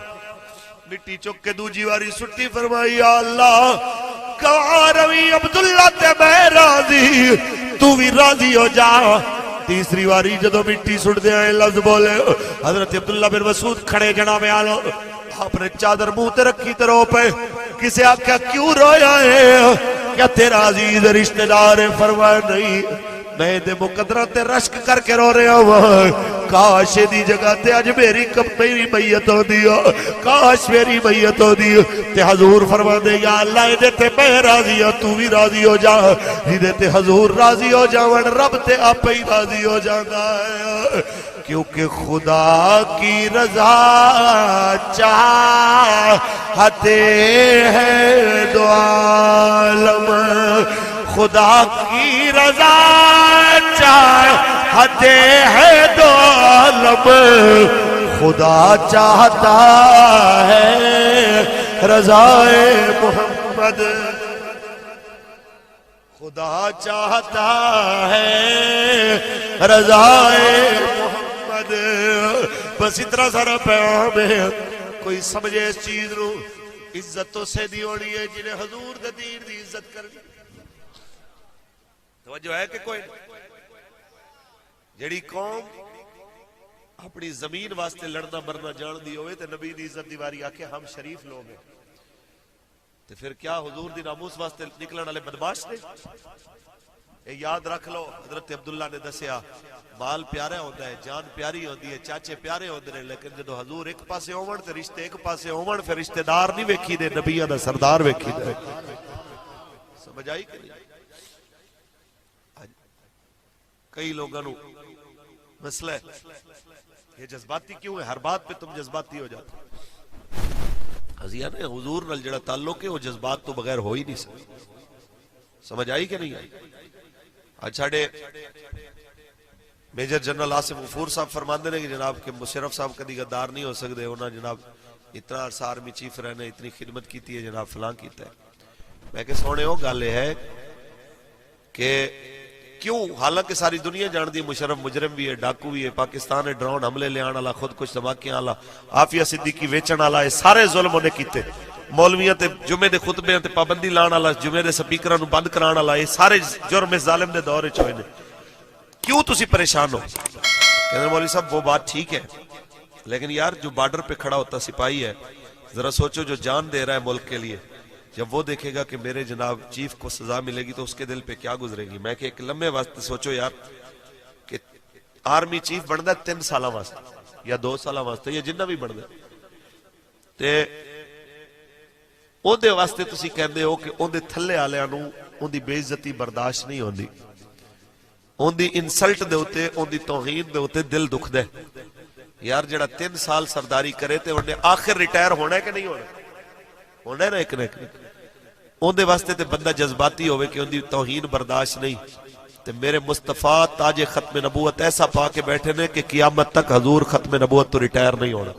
مٹی چکے دوجی واری سٹی فرمائی یا اللہ گوار روی عبداللہ تے میں راضی تو بھی راضی ہو جا تیسری واری جدو مٹی سٹ دے آئے لفظ بولے حضرت عبداللہ بن مسعود کھڑے جناب آلو آپ نے چادر منہ تے رکھی تے رو پہ کسے آکھا کیوں رویا ہے کیا تیرا عزیز رشتہ دار ہے فرمایا نہیں میں دے مقدرہ تے رشک کر کے رو رہا ہوں کاش دی جگہ تے آج میری میت ہو دیا کاش میری میت ہو دی تے حضور فرما دے یا اللہ دے تے میں راضی ہوں تو بھی راضی ہو جا دے تے حضور راضی ہو جاون رب تے آپ ہی راضی ہو جانا ہے کیونکہ خدا کی رضا چاہتے ہیں دو عالم خدا کی رضا چاہتے ہیں دو عالم خدا چاہتا ہے رضائے محمد، خدا چاہتا ہے رضائے محمد. بس اتنا سارا پیغام ہے. کوئی سمجھے اس چیز نو، عزت تو سے دی ہونی ہے جنہیں حضور دے دین دی عزت کرنی. توجہ ہے کہ کوئی جڑی قوم اپنی زمین واسطے لڑنا مرنا جان دی ہوئے تے نبی دی عزت دیواری آکے ہم شریف لوگ ہیں، تے پھر کیا حضور دی ناموس واسطے نکلن والے بدماش نے؟ اے یاد رکھ لو. حضرت عبداللہ نے دسیا مال پیارا ہوتا ہے، جان پیاری ہوتی ہے، چاچے پیارے ہوتے ہیں، لیکن جدو حضور ایک پاسے ہون تے رشتے ایک پاسے ہون، پھر رشتہ دار نہیں ویکھی دے، نبیوں دا سردار ویکھی دے. سمجھ آئی کہ نہیں؟ کئی لوگوں نو مسئلہ ہے یہ جذباتی کیوں ہے؟ ہر بات پہ تم جذباتی ہو جاتے. حضیہ نے حضور نال جڑا تعلق ہے وہ جذبات تو بغیر ہو ہی نہیں سکتا. سمجھ آئی کہ نہیں آئی؟ اچھا ڈے میجر جنرل آصف غفور صاحب فرماندے نے کہ جناب کہ مشرف صاحب کدی غدار نہیں ہو سکتے، انہاں جناب اتنا عرصہ آرمی چیف رہنے، اتنی خدمت کیتی ہے، جناب فلاں کیتا ہے. میں کہ سونے ہو گل ہے کہ کیوں، حالانکہ ساری دنیا جان دی مشرف مجرم بھی ہے، ڈاکو بھی ہے، پاکستان ہے ڈرون حملے لے آن والا، خود کچھ دھماکیاں والا، عافیہ صدیقی ویچن والا، یہ سارے ظلم انہیں کیتے. مولویاں تے جمعے دے خطبے تے پابندی لان والا، جمعے دے سپیکراں نو بند کران والا، یہ سارے جرم ظالم دے دور وچ ہوئے نے. کیوں تسی پریشان ہو؟ کہتے ہیں مولوی صاحب وہ بات ٹھیک ہے، لیکن یار جو بارڈر پہ کھڑا ہوتا سپاہی ہے، ذرا سوچو جو جان دے رہا ہے ملک کے لیے، جب وہ دیکھے گا کہ میرے جناب چیف کو سزا ملے گی تو اس کے دل پہ کیا گزرے گی. میں کہ ایک لمحے واسطے سوچو یار کہ آرمی چیف بندا 3 سالہ واسطے یا 2 سالہ واسطے یا جنہ بھی بندا تے اون دے واسطے تسی کہندے ہو کہ اون دے تھلے والےاں نو اون دی بے عزتی برداشت نہیں ہوندی، اون دی انسلٹ دے اوتے، اون دی توہین دے اوتے دل دکھدا ہے. یار جڑا 3 سال سرداری کرے تے انہیں آخر ریٹائر ہونا ہے کہ نہیں ہونا؟ ہونا ہے نا ایک نہ ایک. اون دے واسطے تے بندہ جذباتی ہوئے کہ ان دی توہین برداشت نہیں. تے میرے مصطفیٰ تاج ختم نبوت ایسا پا کے بیٹھے نے کہ قیامت تک حضور ختم نبوت تو ریٹائر نہیں ہونا.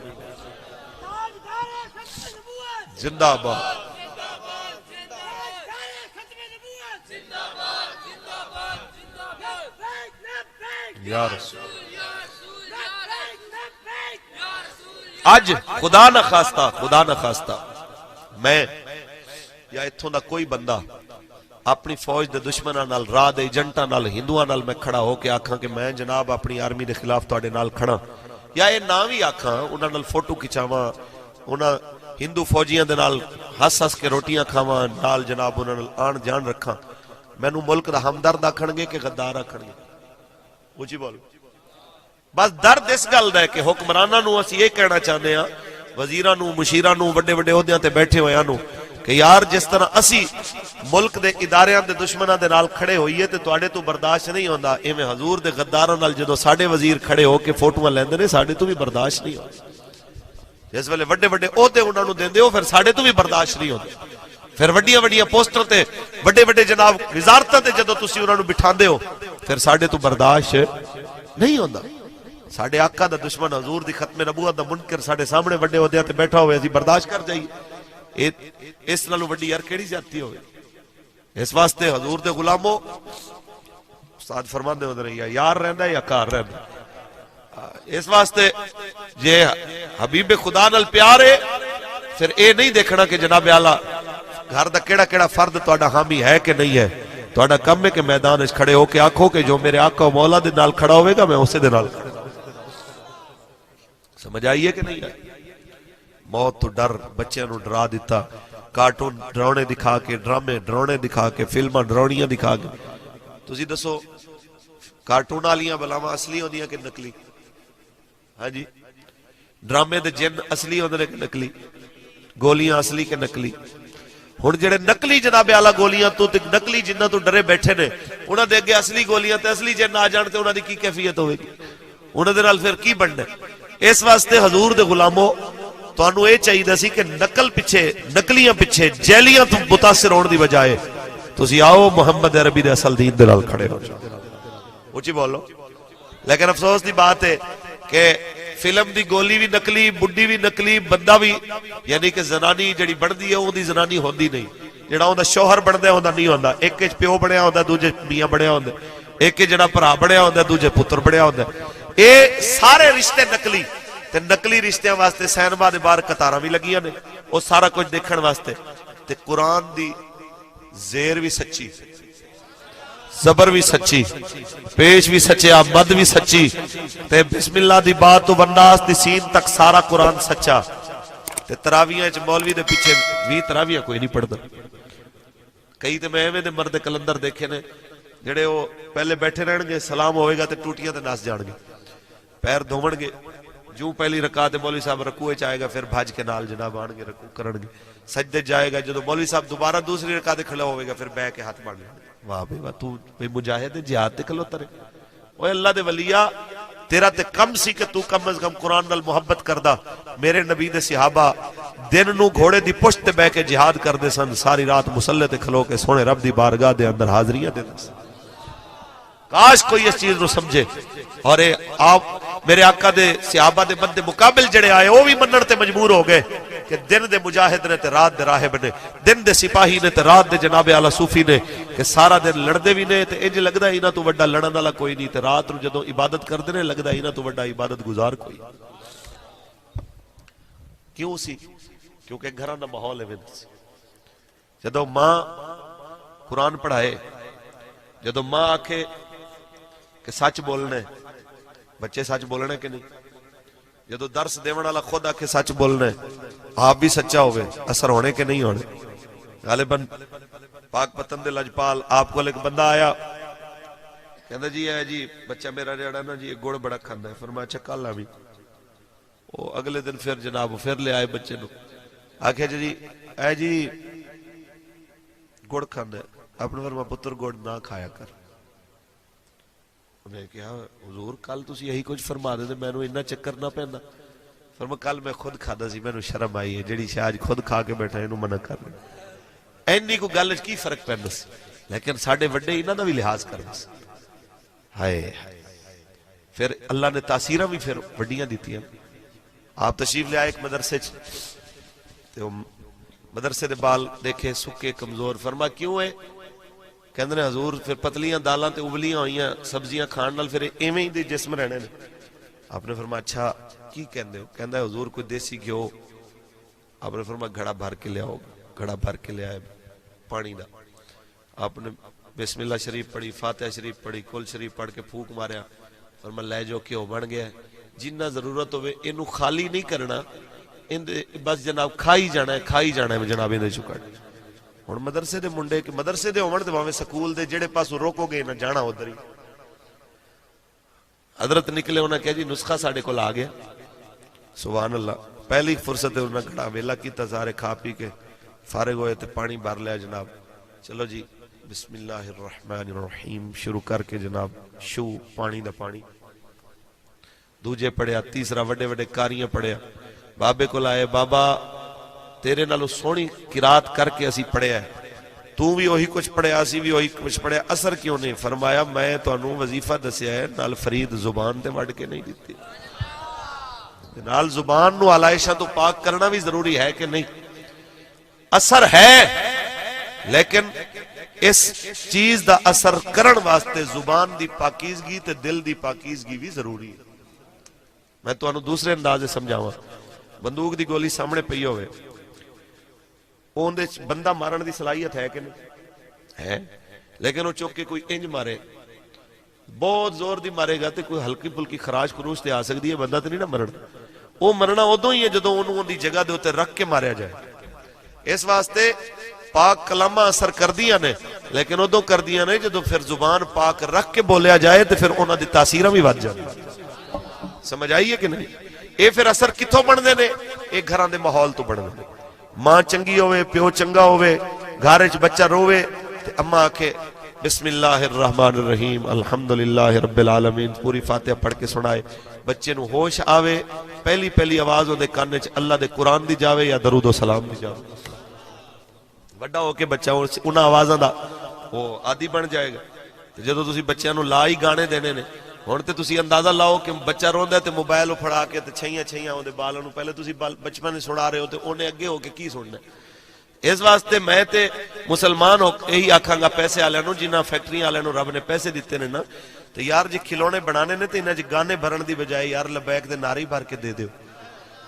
زندہ آباد. یا رسول اج خدا نہ خواستہ میں یا اتھوں دا کوئی بندہ اپنی فوج دے دشمناں نال، راہ دے ایجنٹاں نال، ہندوؤں نال میں کھڑا ہو کے آکھاں کہ میں جناب اپنی آرمی دے خلاف تواڈے نال کھڑا، یا اے نہ وی آکھاں انہاں نال فوٹو کھچاواں، انہاں ہندو فوجیاں دے نال ہس ہس کے روٹیاں کھاواں، نال جناب انہاں نال آن جان رکھاں، مینوں ملک دا ہمدرد آکھن گے کہ غدار آکھن گے؟ اونچی بول. بس درد اس گل دا ہے کہ حکمراناں نو اسی یہ کہنا چاہتے ہیں، وزیراں نو، مشیراں نو، بڑے بڑے عہدیاں تے بیٹھے ہویاں نو کہ یار جس طرح اسی ملک دے اداریاں دے دشمناں دے نال کھڑے ہوئیے تے تواڈے تو برداشت نہیں ہوندا، ایویں حضور دے غداراں نال جدوں ساڈے وزیر کھڑے ہو کے فوٹواں لیندے نے ساڈے تو بھی برداشت نہیں ہوندا. جس ویلے بڑے بڑے عہدے انہاں نو دیندے ہو پھر ساڈے تو بھی برداشت نہیں ہوندا. پھر وڈیاں وڈیاں پوسٹر تے بڑے بڑے جناب وزارتاں تے جدوں تسی انہاں نو بٹھاندے ہو پھر ساڈے تو برداشت نہیں ہوندا. ساڈے آقا دا دشمن حضور دی ختم نبوت دا منکر ساڈے سامنے بڑے عہدیاں تے بیٹھا ہوئے اسی برداشت کر جائیے. اس نالوں وڈی یار کیڑی زیادتی ہوئے؟ اس واسطے حضور دے غلاموں استاد فرماندے ہوندے نے یا یار رہندا ہے یا کار رہندا. اس واسطے جے حبیب خدا نال پیار ہے پھر اے نہیں دیکھنا کہ جناب اعلیٰ گھر دا کیڑا کیڑا فرد تہاڈا حامی ہے کہ نہیں ہے. تہاڈا کم ہے کہ میدان وچ کھڑے ہو کے آکھو کہ جو میرے آقا و مولا دے نال کھڑا ہوئے گا میں اسے دے نال کھڑا. سمجھ آئیے کہ نہیں آئی؟ موت تو ڈر بچیاں نو ڈرا دیتا، کارٹون ڈرونے دکھا کے، ڈرامے ڈرونے دکھا کے، فلماں ڈرونیاں دکھا کے. تسی دسو کارٹون والیاں بلاواں اصلی ہوندیاں کہ نقلی؟ ہاں جی. ڈرامے دے جن اصلی ہوندے نے کہ نقلی؟ گولیاں اصلی کہ نقلی؟ ہن جڑے نقلی جناب اعلیٰ گولیاں تو نقلی جنہاں تو ڈرے بیٹھے نے انہاں دے اگے اصلی گولیاں تے اصلی جن آ جان تے انہاں دی کی کیفیت ہوے گی؟ انہاں دے نال پھر کی بننا؟ اس واسطے حضور دے غلاموں تانوں اے چاہیے سی کہ نقل پیچھے، نقلیاں پیچھے، جیلیاں تو متاثر ہون دی بجائے تسی آؤ محمد عربی دے اصل دین دے نال کھڑے ہو جاؤ. اونچی بولو. لیکن افسوس دی بات ہے کہ فلم دی گولی بھی نکلی، بڈی بھی نکلی، بندہ بھی، یعنی کہ زنانی جڑی بندی ہے وہ دی زنانی ہوندی نہیں، جڑا ہوندا شوہر بندا ہوندا نہیں ہوندا، ایک وچ پیو بنیا ہوندا، دوجے میاں بنیا ہوندا، ایک جڑا بھرا بنیا ہوندا، دوجے پتر بنیا ہوندا، اے سارے رشتے نکلی تے نکلی رشتیاں واسطے سینما دے باہر قطاراں بھی لگیاں نے، او سارا کچھ دیکھن واسطے، تے قرآن دی زیر بھی سچی، زبر بھی سچی، پیش بھی سچیا، مد بھی سچی، تے بسم اللہ دی بات تو والناس دی سین تک سارا قرآن سچا، تے تراویاں چ مولوی دے پیچھے 20 تراویاں کوئی نہیں پڑھدا، کئی تے میں ایویں دے مرد کلندر دیکھے نے جڑے وہ پہلے بیٹھے رہن گے، سلام ہوئے گا تے ٹوٹیاں تے نس جان گے، پیر دھوون گے، جو پہلی رکعت مولوی صاحب رکوع وچ آئے گا پھر بھج کے نال جناب آن گے رکوع کرن گے، سجدے جائے گا، جدو مولوی صاحب دوبارہ دوسری رکعت کھڑا ہوئے گا پھر بہ کے ہاتھ مار لے، واہ بھائی واہ، تو بھئی مجاہد جہاد تے کھلوتا رہے، اوے اللہ دے ولیاں تیرا تے کم سی کہ تو کم از کم قرآن نال محبت کردا، میرے نبی دے صحابہ دن نو گھوڑے دی پشت تے بہ کے جہاد کردے سن، ساری رات مصلی تے کھلو کے سونے رب دی بارگاہ دے اندر حاضریاں دیندے سن۔ کاش کوئی اس چیز نو سمجھے، اور آپ میرے آقا دے صحابہ دے بندے مقابل جڑے آئے وہ بھی منن تے مجبور ہو گئے کہ دن دے مجاہد نے تے رات دے راہب نے، دن دے سپاہی نے تے رات دے جناب اعلی صوفی نے، کہ سارا دن لڑدے بھی نے تے انج لگدا انہاں تو وڈا لڑن والا کوئی نہیں، تے رات نو جدوں عبادت کردے نے لگدا انہاں تو وڈا عبادت گزار کوئی۔ کیوں سی؟ کیونکہ گھراں دا ماحول ہے سی، جدوں ماں قرآن پڑھائے، جدوں ماں آکھے کہ سچ بولنے، بچے سچ بولنے کہ نہیں، جدو درس دیون والا خود آکھے سچ بولنے، آپ بھی سچا ہوئے، اثر ہونے کے نہیں ہونے۔ غالباً پاک پتن دے لجپال آپ کو ایک بندہ آیا، کہندا جی اے جی بچہ میرا جڑا نا جی گڑ بڑا کھاندا ہے، فرمایا اچھا کل بھی، وہ اگلے دن پھر جناب پھر لے آئے بچے نو، آکھے جی اے جی گڑ کھاندا ہے، اپنے فرمایا پتر گڑ نہ کھایا کر۔ انہیں کہا حضور کل تسی یہی کچھ فرما دے میں نو اتنا چکر نہ پیندا، فرمایا کل میں خود کھادا سی، میں نو شرم آئی ہے، جڑی شاید خود کھا کے بیٹھا اینو منع کر لیں، اینی کو گل وچ کی فرق پیندا سی، لیکن ساڈے وڈے انہاں دا بھی لحاظ کردے سی۔ ہائے پھر اللہ نے تاثیراں بھی پھر وڈیاں دتیاں۔ آپ تشریف لے آئے ایک مدرسے چ، تے مدرسے دے بال دیکھے سکے کمزور، فرمایا کیوں ہے؟ کہندے نے حضور پھر پتلیاں دالاں تے ابلیاں ہوئیاں سبزیاں کھان نال پھر ایویں ہی دے جسم رہنے نے۔ آپ نے فرمایا اچھا کی کہندے ہو؟ کہندا ہے حضور کوئی دیسی گھیو، آپ نے فرمایا گھڑا بھر کے لے آؤ، گھڑا بھر کے لے آئے پانی دا، آپ نے بسم اللہ شریف پڑھی، فاتحہ شریف پڑھی، کل شریف پڑھ کے پھونک ماریا، فرمایا لے جو گھیو بن گیا، جنہ ضرورت ہوئے اینو خالی نہیں کرنا، بس جناب کھائی جانا ہے جناب اندے چکڑ۔ ہن مدرسے دے منڈے کہ مدرسے دے ہون تے بھاویں سکول دے جڑے پاسوں روکو گے نہ جانا ادھر ہی۔ حضرت نکلے انہاں کہا جی نسخہ ساڈے کول آ گیا، سبحان اللہ، پہلی فرصت انہاں گھڑا ویلا کیتا، سارے کھا پی کے فارغ ہوئے تے پانی بھر لیا جناب، چلو جی بسم اللہ الرحمن الرحیم شروع کر کے جناب شو پانی دا پانی، دوجے پڑھیا، تیسرا وڈے وڈے کاریاں پڑھیا، بابے کو لائے، بابا تیرے نالو سونی قرات کر کے اسی پڑھیا ہے، تو بھی وہی کچھ پڑھیا، اسی بھی وہی کچھ پڑھیا، اثر کیوں نہیں؟ فرمایا میں تانوں وظیفہ دسیا ہے، نال فرید زبان تے وڈ کے نہیں دیتی، نال زبان نو علائشہ تو پاک کرنا بھی ضروری ہے کہ نہیں؟ اثر ہے، لیکن اس چیز دا اثر کرن واسطے زبان دی پاکیزگی تے دل دی پاکیزگی بھی ضروری ہے۔ میں تانوں دوسرے اندازے سمجھاواں، بندوق دی گولی سامنے پئی ہوئے، اندے بندہ مارن دی صلاحیت ہے کہ نہیں ہے، لیکن وہ چوک کے کوئی انج مارے، بہت زور دی مارے گا تے کوئی ہلکی پھلکی خراش خروش تے آ سکتی ہے، بندہ تے نہیں نہ مرنا، وہ مرنا ادوں ہی ہے جدوں انہوں دی جگہ دے اوتے رکھ کے ماریا جائے۔ اس واسطے پاک کلامہ اثر کردیاں نے، لیکن ادوں کردیاں نے جدوں پھر زبان پاک رکھ کے بولیا جائے تے پھر انہاں دی تاثیراں بھی ود جاندی۔ سمجھ آئیے کہ نہیں؟ اے پھر اثر کتھوں بندے نے؟ اے گھراں دے ماحول تو بندے نے۔ ماں چنگی ہوئے، پیو چنگا ہوئے، گھر وچ بچہ روے تے اماں آکھے بسم اللہ الرحمن الرحیم الحمدللہ رب العالمین پوری فاتحہ پڑھ کے سنائے، بچے نو ہوش آوے، پہلی آواز دے کان وچ اللہ دے قرآن دی جاوے یا درود و سلام دی جاوے، بڑا ہو کے بچہ انہاں آوازاں دا وہ عادی بن جائے گا۔ جدوں تسی بچیاں نو لا ہی گانے دینے نے، ہن تے تسی اندازہ لاؤ کہ بچہ روندا ہے تے موبائل پھڑا کے تے چھیاں اودے بالاں نوں پہلے تسی بچپن سنا رہے ہو تے اونے اگے ہو کے کی سننا ہے؟ اس واسطے میں تے مسلمان ہو یہی آکھاں گا پیسے والے نوں جنہاں فیکٹریاں والے نوں رب نے پیسے دیتے نے نا تے یار جی کھلونے بنانے نے تے انہاں چ گانے بھرن دی بجائے یار لبیک دے نعرے بھر کے دے دیو،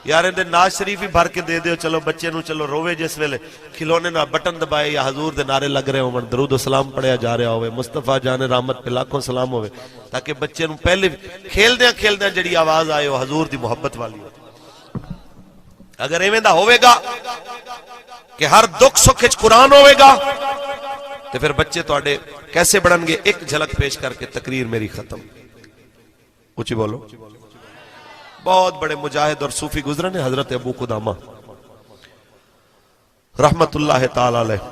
یار اندے ناز شریف ہی بھر کے دے دیو، چلو بچے نوں چلو روے جس ویلے کھلونے نہ بٹن دبائے یا حضور دے نعرے لگ رہے ہون، درود و سلام پڑھیا جا رہا ہوئے، مصطفیٰ جان رحمت پہ لاکھوں سلام ہوئے، تاکہ بچے نوں پہلے کھیلدیاں جڑی آواز آئے ہو حضور دی محبت والی ہو۔ اگر ایویں دا ہوئے گا کہ ہر دکھ سکھ وچ قرآن ہوئے گا تو پھر بچے تواڈے کیسے بڑھن گے؟ ایک جھلک پیش کر کے تقریر میری ختم۔ اونچی بولو۔ بہت بڑے مجاہد اور صوفی گزرے نے، حضرت ابو قدامہ رحمت اللہ تعالی علیہ۔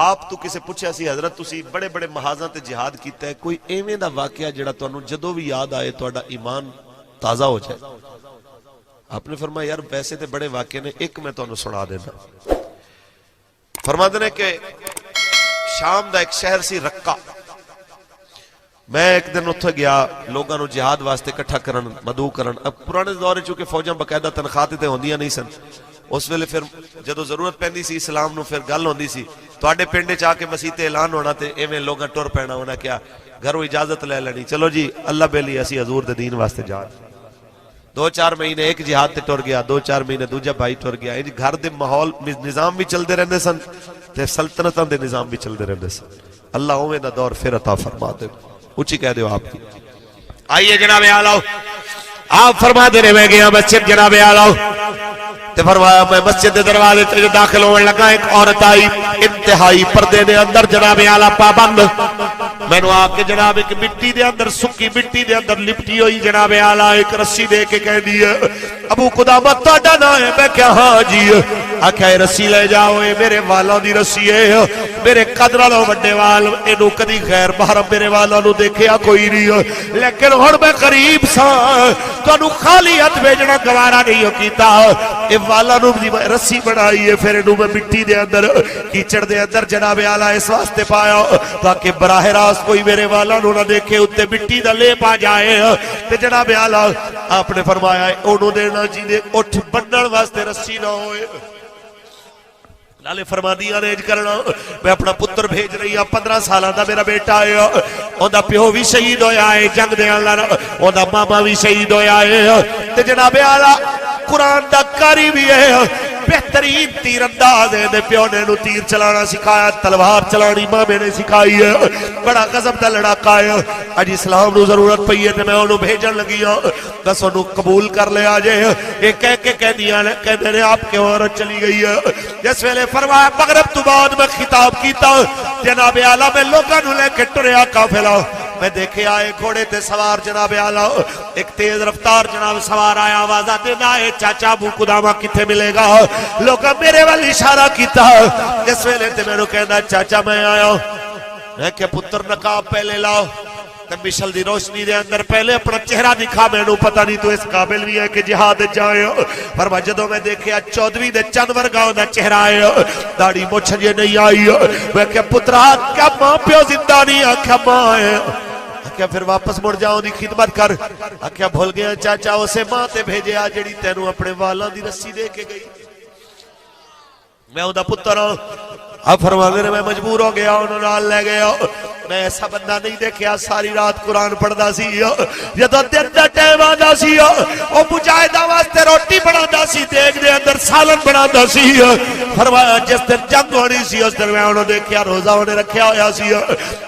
آپ تو کسے پوچھا سی حضرت تسی بڑے بڑے محاذاں تے جہاد کیتا ہے، کوئی ایویں دا واقعہ جڑا تانوں جدوں بھی یاد آئے تہاڈا ایمان تازہ ہو جائے؟ آپ نے فرمایا یار ویسے تے بڑے واقعے نے، ایک میں تانوں سنا دینا۔ فرماتے نے کہ شام دا ایک شہر سی رقہ، میں ایک دن اتھے گیا لوگاں نو جہاد واسطے اکٹھا کرن، مدعو کرن۔ اب پرانے دور چونکہ فوجاں باقاعدہ تنخواہ تے ہوندیاں نہیں سن، اس ویلے پھر جدوں ضرورت پیندی سی اسلام نو پھر گل ہوندی سی تواڈے پنڈ وچ آ کے مسیح تے اعلان ہونا تے ایویں لوگاں ٹر پینا، ہونا کیا گھروں اجازت لے لینی، چلو جی اللہ بیلی اسی حضور دے دین واسطے جا۔ 2-4 مہینے ایک جہاد تے ٹر گیا، 2-4 مہینے دوجا بھائی ٹر گیا، گھر دے ماحول نظام بھی چلدے رہندے سن تے سلطنتاں دے نظام بھی چلدے رہندے سن۔ اللہ اوویں دا دور پھر عطا فرما دے۔ اونچی کہہ دیو آپ کی۔ آئیے جناب آلاؤ، آپ فرما دے رہے میں گیا مسجد جناب آلاؤ تے فرمایا میں مسجد دے دروازے تے داخل ہونے لگا، ایک عورت آئی انتہائی پردے دے اندر جناب آلا پابند، میں نے آ کے جناب ایک مٹی دے اندر سکی مٹی دے اندر لپٹی ہوئی جناب آلا ایک رسی دے کے کہہ دی ابو قدامہ تہاڈا نام ہے؟ میں کہا ہاں جی۔ آکھیا اے رسی لے جاؤ، اے میرے والاں دی رسی ہے، میرے قدر والوں وڈے وال، اینو کدی غیر محرم میرے والاں نو دیکھیا کوئی نہیں، لیکن ہن میں قریب ساں تانوں خالی ہاتھ بھیجنا گوارا نہیں کیتا، اے والاں نو رسی بنائی ہے، پھر اینو میں مٹی دے اندر کیچڑ دے اندر جناب اعلی اس واسطے پایا تاکہ براہ راست کوئی میرے والاں نو نہ دیکھے، اُتے مٹی دا لیپ آ جائے۔ تے جناب اعلی آپ نے فرمایا اونوں دینا جی دے اٹھ بنن واسطے رسی نہ ہوئے۔ لالے فرما دیا ریج کرنا، میں اپنا پتر بھیج رہی ہوں، 15 سالہ دا میرا بیٹا ہے، اوندا پیو بھی شہید ہویا ہے جنگ دے اندر، اوندا ماما بھی شہید ہویا ہے، تے جناب اعلی قرآن دا قاری بھی ہے، بہترین تیر انداز ہے، پیو نے انہوں تیر چلانا سکھایا، تلوار چلانی مامے نے سکھائی ہے، بڑا غضب دا لڑاکا ہے، آج اسلام نو ضرورت پئی ہے تے میں انہوں بھیجن لگی ہوں، بس انہوں قبول کر لے آجے، ایک کہہ کے کہہ دیا کہ میں نے آپ کے عورت چلی گئی ہے۔ جس ویلے فرمایا مغرب تو بعد میں خطاب کیتا، جناب اعلیٰ میں لوگاں نو لے کے ٹریا قافلہ، میں دیکھے آئے گھوڑے تے سوار جناب اعلیٰ، ایک تیز رفتار جناب سوار آیا، آوازہ دینا ہے چاچا ابو قدامہ کتے ملے گا، لوگا میرے والی اشارہ کیتا، جس ویلے تے میں نے کہنا چاچا میں آیا، میں کہ پتر نقاب پہلے لاؤ، مشل دی روشنی دے اندر پہلے اپنا چہرہ دکھا، میں نو پتہ نہیں تو اس قابل بھی ہے کہ جہاد جائے، فرما جدوں میں دیکھیا 14ویں دے چند ورگاؤں دا چہرہ آئے، داڑھی مچھ جے نہیں آئی، میں کہ پترہ کیا ماں پیو زندہ نہیں، آکھا ماں ہے، آکھا پھر واپس مڑ جاؤں دی خدمت کر، آکھا بھول گیا چاچا اسے ماں تے بھیجے آ جڑی تینوں اپنے والاں دی رسی دے کے گئی، میں ہوں دا پتر ہوں، اب فرمانے میں مجبور ہو گیا، انہوں نال لے گیا، میں ایسا بندہ نہیں دیکھیا ساری رات قرآن پڑھ دا سی، جدو دن دا ٹائم آدھا سی، او مجاہدہ واسطے روٹی بنا دا سی، دیکھ دے اندر سالن بنا دا سی، فرمایا جس دن جنگ ہونی سی اس دن میں انہوں دیکھیا روزہ ہونے رکھیا ہویا سی،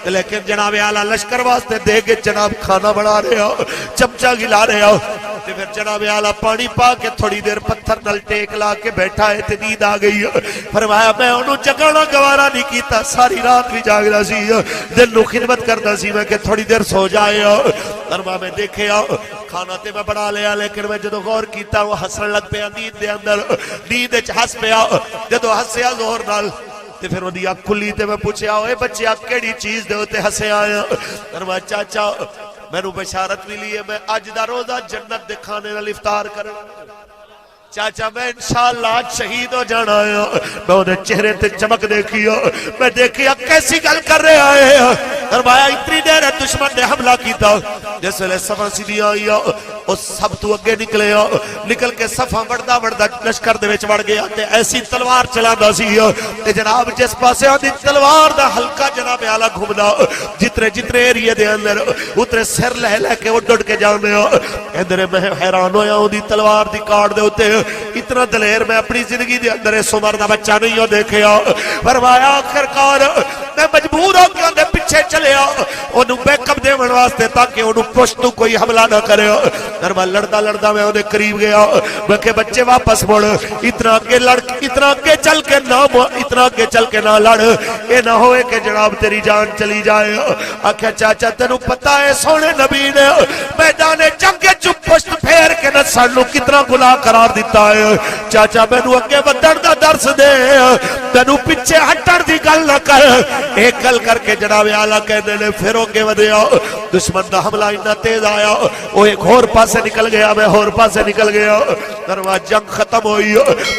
لیکن جناب اعلیٰ لشکر واسطے دیکھ جناب کھانا بنا رہے ہو، چمچہ گلا رہے ہو، پھر جناب اعلیٰ پانی پا کے تھوڑی دیر پتھر نل ٹیک لا کے بیٹھا ہے تے نیند آ گئی، فرمایا میں انہوں جگانا گوارا نہیں کیتا، ساری رات بھی جاگ رہا سی، دل نو خدمت کرتا سی، میں کہ تھوڑی دیر سو جائے، فرما میں دیکھے کھانا تے میں بنا لیا، لیکن میں جدو غور کیتا وہ ہسن لگ پیا نیند دے اندر، نیند وچ ہس پیا، جدو ہسیا زور نال تے پھر ودی اکھ کھلی تے میں پوچھیا اوے بچیا کیڑی چیز دے اوتے ہسے آیا، فرما چاچا مینوں بشارت ملی ہے میں اج دا روزہ جنت دے کھانے نال افطار کرنا، چاچا میں انشاءاللہ آج شہید ہو جانا ہے، میں انہیں چہرے تے چمک دیکھی، میں دیکھیا کیسی گل کر رہے آئے، فرمایا اتنی دیر دشمن نے حملہ کیتا جس ویلے صفاں سیدھیاں آئیاں او سب تو اگے نکلے نکل کے صفاں وڑدا وڑدا لشکر دے وچ وڑ گیا تے ایسی تلوار چلاندا سی تے جناب جس پاسے دی تلوار دا ہلکا جناب اعلی گھومدا جتنے جتنے ایریے دے اندر اتنے سر لے لے کے اڈ کے جاندے ادھر میں حیران ہویا اودی تلوار دی کاٹ دے اوتے اتنا دلیر میں اپنی زندگی دے اندر اس عمر دا بچہ نہیں ہو دیکھیا فرمایا آخرکار میں مجبور ہو کے اندر پیچھے چلیا انہوں بیک اپ دیون واسطے تاکہ انہوں پشت تو کوئی حملہ نہ کرے نرما لڑدا لڑدا میں انہیں قریب گیا میں کہ بچے واپس مڑ اتنا آگے چل کے نہ اتنا آگے چل کے نہ لڑ اے نہ ہوئے کہ جناب تیری جان چلی جائے آکھیا چاچا تینوں پتہ ہے سونے نبی نے میدان جنگ چپ پشت پھیر کے نہ سڑنو کتنا گناہ قرار دیتا ہے چاچا میں نو اگے ودن دا درس دے تینوں پیچھے ہٹن دی گل نہ کر ایک گل کر کے جناب اعلیٰ کہنے نے پھر اگے ودیا دشمن دا حملہ اتنا تیز آیا وہ ایک اور پاسے نکل گیا میں اور پاسے نکل گیا دروا جنگ ختم ہوئی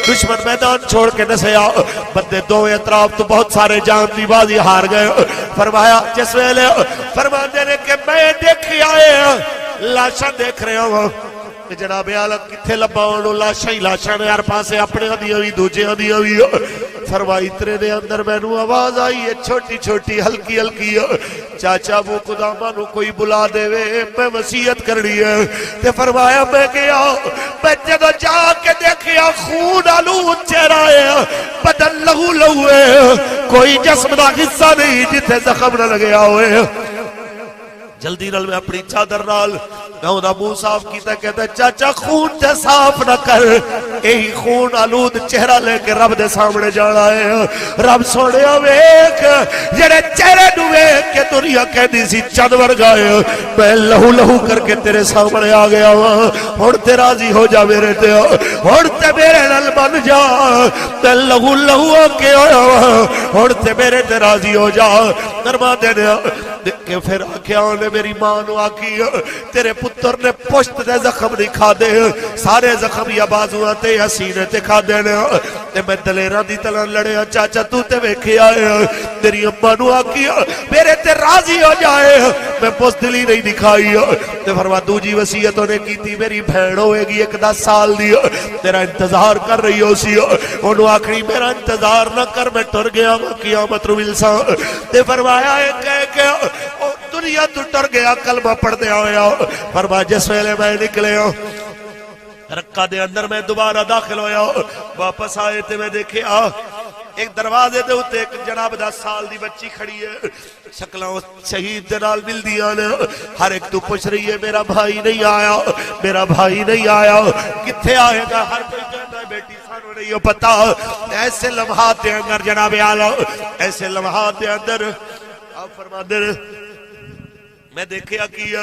دشمن میدان چھوڑ کے نسیا بندے دو اطراف تو بہت سارے جان دی بازی ہار گئے فرمایا جس ویلے فرماندے نے کہ میں دیکھی آئے لاشاں دیکھ رہے ہوں جناب اعلیٰ کتھے لبا انہوں لاشاں ہی لاشاں نے ہر پاسے اپنے آدھیاں بھی دوجے آدھیاں بھی فرمائی اترے دے اندر میں نو آواز آئی ہے چھوٹی چھوٹی ہلکی ہلکی چاچا وہ قدامہ نو کوئی بلا دے وے میں وصیت کرنی ہے تے فرمایا میں گیا میں جدو جا کے دیکھیا خون آلود چہرہ ہے بدن لہو لہو ہے کوئی جسم دا حصہ نہیں جتے زخم نہ لگیا ہوئے جلدی نال میں اپنی چادر نال میں انہاں منہ صاف کیتا کہتا ہے چاچا خون تے صاف نہ کر یہی خون آلود چہرہ لے کے رب دے سامنے جانا ہے رب سونے ویک جڑے چہرے نو ویک کے دنیا کہدی سی چند ورگائے میں لہو لہو کر کے تیرے سامنے آ گیا ہن تے راضی ہو جا میرے تے ہن تے میرے نال بن جا تے لہو لہو ہو کے آیا ہن تے میرے تے راضی ہو جا نرما دینے کہ پھر آکھیا نے میری ماں نو آکی تیرے پتر نے پشت دے زخم نہیں کھا دے سارے زخم یا بازوان تے یا سینے تے کھا دینے تے میں دلیران دی طلان لڑے چاچا تو تے ویکھے آئے تیری اممہ نو آکی میرے تے راضی ہو جائے میں بزدلی نہیں دکھائی تے فرما دو جی وسیعتوں نے کی تھی میری بھین ہوئے گی 10 سال دی تیرا انتظار کر رہی ہو سی انہوں آخری میرا انتظار نہ کر میں ٹر گیا قیامت رو ملسا تے فرمایا ہے کہ دنیا تو ٹر گیا کلمہ پڑھ دیا ہویا فرما جس ویلے میں نکلے رکھا دے اندر میں دوبارہ داخل ہویا واپس آئے تے میں دیکھے ایک دروازے دے ہوتے ایک جناب 10 سال دی بچی کھڑی ہے شکلوں شہید دنال مل دیا نے ہر ایک تو پوچھ رہی ہے میرا بھائی نہیں آیا میرا بھائی نہیں آیا کتھے آئے گا ہر کوئی کہتا ہے بیٹی سانو نہیں ہو پتا ایسے لمحات دے اندر جناب اعلیٰ ایسے لمحات دے اندر آپ فرما دے میں دیکھیا کیا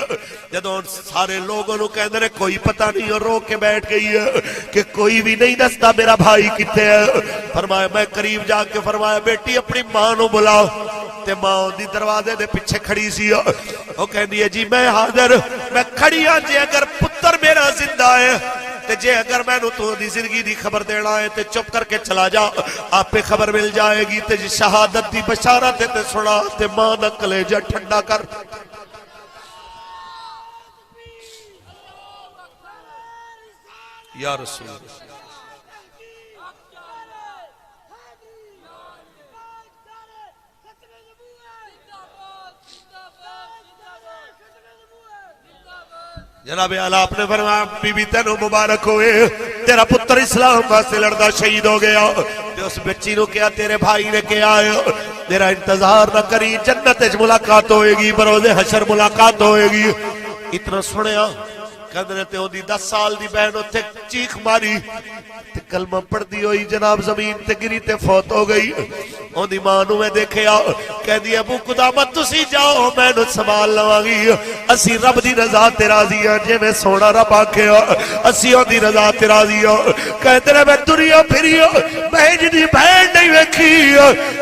جدوں سارے لوگوں نے کہندے نے کوئی پتہ نہیں اور رو کے بیٹھ گئی ہے کہ کوئی بھی نہیں دستا میرا بھائی کتے ہے فرمایا میں قریب جا کے فرمایا بیٹی اپنی ماں نو بلاؤ تے ماں دی دروازے دے پیچھے کھڑی سی وہ کہندی ہے جی میں حاضر میں کھڑی ہاں جی اگر پتر میرا زندہ ہے تے جے اگر میں نو تو دی زندگی دی خبر دینا ہے تے چپ کر کے چلا جا آپ پہ خبر مل جائے گی تے جی شہادت دی بشارت تے سنا تے ماں دا کلیجہ ٹھنڈا کر یا رسول اللہ جناب اعلیٰ آپ نے فرمایا بی بی تینوں مبارک ہوئے تیرا پتر اسلام واسطے لڑدا شہید ہو گیا تے اس بچی نو کیا تیرے بھائی نے کیا ہے تیرا انتظار نہ کری جنت وچ ملاقات ہوئے گی بروز حشر ملاقات ہوئے گی اتنا سنیا کہندے تے اودی 10 سال دی بہن اوتھے چیخ ماری تے کلمہ پڑھ دی ہوئی جناب زمین تے گری تے فوت ہو گئی اودی ماں نو میں دیکھیا کہندی ابو قدامت تسی جاؤ میں نو سنبھال لواں گی اسی رب دی رضا تے راضی ہاں جویں سونا رب آکھیا اسی اودی رضا تے راضی ہاں کہندے نے میں دنیا پھری میں جدی بہن نہیں ویکھی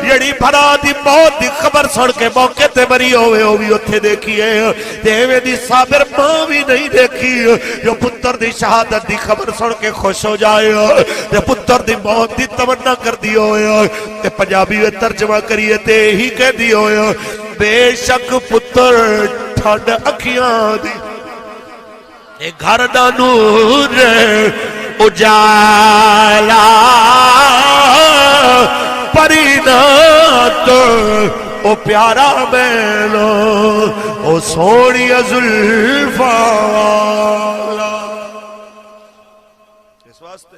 جڑی بھرا دی موت دی خبر سن کے موقع تے مری ہوئے او وی اوتھے دیکھی ہے تے ایویں دی صابر ماں وی نہیں دیکھی جو پتر دی شہادت دی خبر سن کے خوش ہو جائے تے پتر دی موت دی تمنا کر دی ہوئے تے پنجابی میں ترجمہ کریے تے ہی کہہ دی ہوئے بے شک پتر ٹھڈ اکھیاں دی اے گھر دا نور اجالا پرینا تو او پیارا میلو او سونی زلفا والا. اس واسطے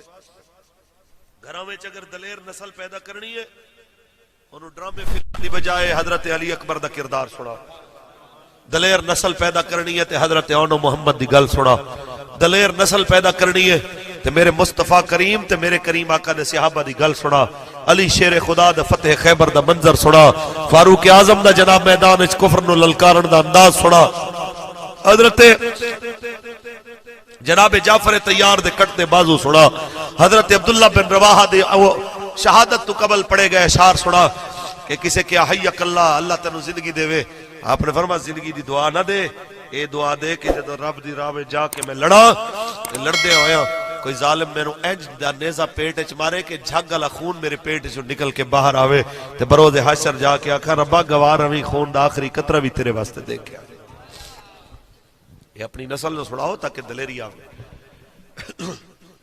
گھراں وچ اگر دلیر نسل پیدا کرنی ہے انہوں ڈرامے فلم دی بجائے حضرت علی اکبر دا کردار سنا. دلیر نسل پیدا کرنی ہے تے حضرت اون محمد دی گل سنا. دلیر نسل پیدا کرنی ہے تے میرے مصطفیٰ کریم تے میرے کریم آقا دے صحابہ دی گل سنا. علی شیر خدا دا فتح خیبر دا منظر سنا. فاروق اعظم دا جناب میدان وچ کفر نو للکارن دا انداز سنا. حضرت جناب جعفر طیار دے کٹ دے بازو سنا. حضرت عبداللہ بن رواحہ دے شہادت تو قبل پڑے گئے اشعار سنا کہ کسے کیا حیک اللہ اللہ تینو زندگی دے وے. آپ نے فرمایا زندگی دی دعا نہ دے اے دعا دے کہ جدو رب دی راہ میں جا کے میں لڑا لڑدے ہویا کوئی ظالم میں نو اینج دا نیزہ پیٹ اچ مارے کہ جھگ والا خون میرے پیٹ اچ نکل کے باہر آوے تے بروز حشر جا کے آکھا ربا گوار ہوئی خون دا آخری قطرہ بھی تیرے واسطے دے کے آئے. یہ اپنی نسل نو سڑاؤ تاکہ دلیری آوے.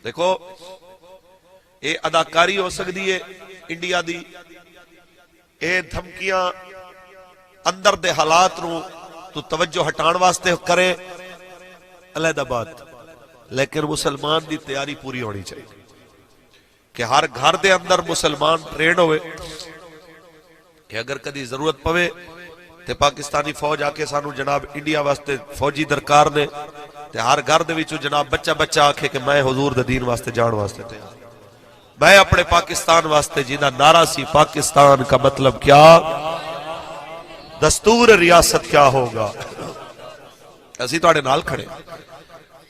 دیکھو اے اداکاری ہو سکتی ہے انڈیا دی. اے دھمکیاں اندر دے حالات نو تو توجہ ہٹان واسطے کرے علیحدہ بات, لیکن مسلمان دی تیاری پوری ہونی چاہیے کہ ہر گھر دے اندر مسلمان ٹرینڈ ہوئے کہ اگر کدی ضرورت پوے تے پاکستانی فوج آ کے سانو جناب انڈیا واسطے فوجی درکار نے تے ہر گھر دے وچوں جناب بچہ بچہ آکھے کہ میں حضور دے دین واسطے جان واسطے تیار. میں اپنے پاکستان واسطے جینا نعرہ سی پاکستان کا مطلب کیا, دستور ریاست کیا ہوگا. اسی تو آڑے نال کھڑے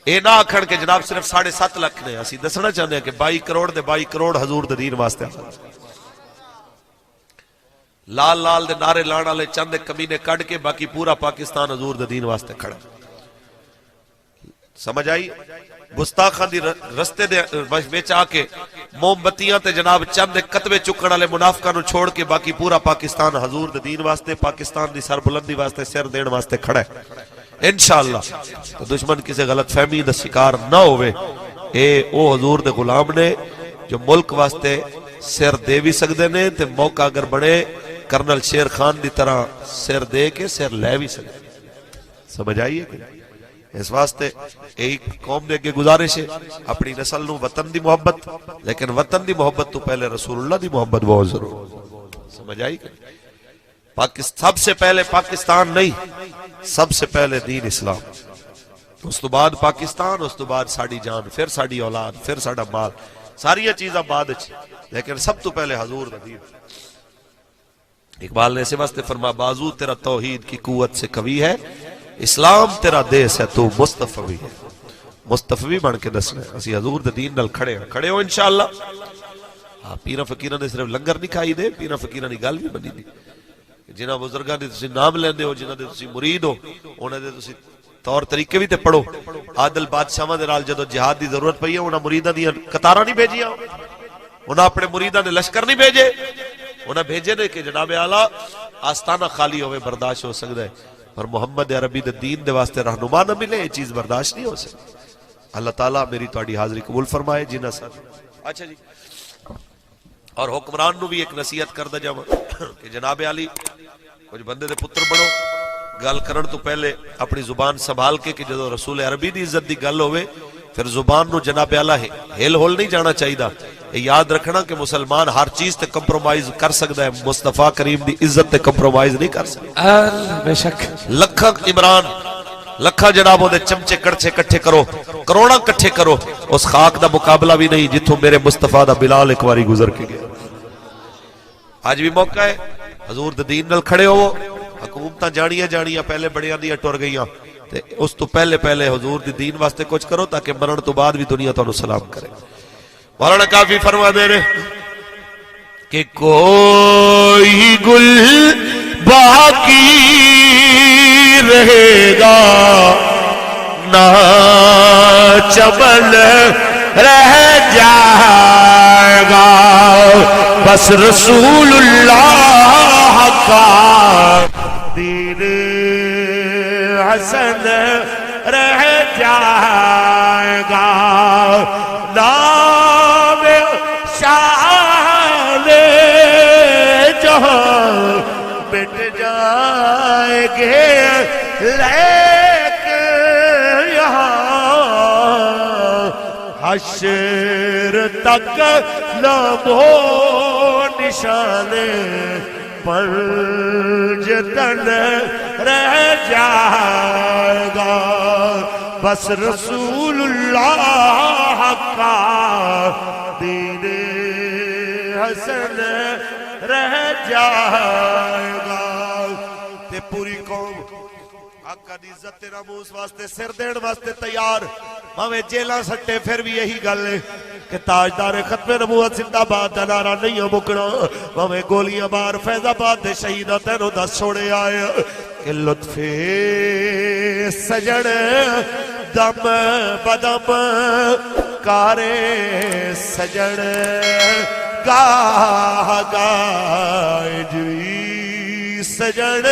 اے نہ آکھن کے جناب صرف 7.5 لاکھ نے. اسی دسنا چاہنے ہیں کہ 22 کروڑ دے 22 کروڑ حضور دے دین واسطے لال لال دے نعرے لان والے چند کمینے کڈ کے باقی پورا پاکستان حضور دے دین واسطے کھڑا. سمجھ آئی. گستاخاں دی رستے دے وچ آ کے موم بتیاں تے جناب چند کتبے چکن والے منافقاں نو چھوڑ کے باقی پورا پاکستان حضور دے دین واسطے پاکستان دی سربلندی واسطے سر دین واسطے کھڑا ہے انشاءاللہ. تو دشمن کسی غلط فہمی دا شکار نہ ہوئے. اے او حضور دے غلام نے جو ملک واسطے سر دے بھی سکدے نے تے موقع اگر بڑے کرنل شیر خان دی طرح سر دے کے سر لے بھی سکدے. سمجھ آئیے کہ اس واسطے ایک قوم دے کے گزارش ہے اپنی نسل نو وطن دی محبت, لیکن وطن دی محبت تو پہلے رسول اللہ دی محبت بہت ضرور. سمجھ آئی کہ سب سے پہلے پاکستان نہیں, سب سے پہلے دین اسلام, اس تو بعد پاکستان, اس تو بعد ساڑی جان, پھر ساڑی اولاد, پھر ساڑا مال, ساری چیزاں بعد لیکن سب تو پہلے حضور دا دین. اقبال نے اسے واسطے فرما بازو تیرا توحید کی قوت سے قوی ہے, اسلام تیرا دیس ہے تو مصطفی ہے. مصطفی بن کے دسنا ہے اسی حضور دے دین نال کھڑے ہو انشاءاللہ. پیرا فقیرہ نے صرف لنگر نہیں کھائی دے, پیرا فقیرہ نے گل بھی بنی دی. جنہ بزرگاں دے تسی نام لیندے ہو, جنہ دے تسی مرید ہو, انہاں دے تسی طور طریقے بھی تے پڑھو. عادل بادشاہاں دے نال جدوں جہاد دی ضرورت پئی ہے انہاں مریداں دی قطاراں نہیں بھیجیاں, انہاں اپنے مریداں نے لشکر نہیں بھیجے, انہاں بھیجے نے کہ جناب اعلیٰ آستانہ خالی ہوئے برداشت ہو سکتا ہے, پر محمد عربی دے دین دے واسطے رہنما نہ ملے یہ چیز برداشت نہیں ہو سکتی. اللہ تعالیٰ میری تہاڈی حاضری قبول فرمائے جنہ سر. اچھا جی, اور حکمران نو بھی ایک نصیحت کردا جاواں کہ جناب علی کچھ بندے دے پتر بنو, گل کرن تو پہلے اپنی زبان سنبھال کے کہ جدو رسول عربی دی عزت دی گل ہوئے پھر زبان نو جناب اعلیٰ ہل ہول نہیں جانا چاہیے. یاد رکھنا کہ مسلمان ہر چیز تے کمپرومائز کر سکتا ہے, مصطفیٰ کریم دی عزت تے کمپرومائز نہیں کر سکتا. بے شک لکھا عمران لکھا جنابوں دے چمچے کڑچے کٹھے کرو, کروڑا کٹھے کرو, اس خاک دا مقابلہ بھی نہیں جتوں میرے مصطفیٰ دا بلال ایک واری گزر کے گیا. آج بھی موقع ہے حضور دے دین نال کھڑے ہو. حکومتاں جانیاں پہلے بڑیاں دیاں ٹر گئیاں, اس تو پہلے حضور دی دین واسطے کچھ کرو تاکہ مرن تو بعد بھی دنیا تانوں سلام کرے. مولانا کافی فرما دے رہے کہ کوئی گل باقی رہے گا نہ چمن رہ جائے گا, بس رسول اللہ کا دین حسن رہ جائے گا نام شان جہاں مٹ جائیں گے لیکن یہاں حشر تک نام و نشانے پر جتن رہ جائے گا بس رسول اللہ کا دین حسن رہ جائے گا تے پوری قوم آقا دی عزت تے ناموس واسطے سر دین واسطے تیار ہمیں جیلہ سٹے پھر بھی یہی گل ہے کہ تاجدار ختم نبوت زندہ باد دا نعرہ نہیں مکنا ہمیں گولیاں مار فیض آباد دے شہیدہ تینوں دس چھوڑے آئے کہ لطف سجن دم بدم کارے سجن گاہ گاہ اجوی سجن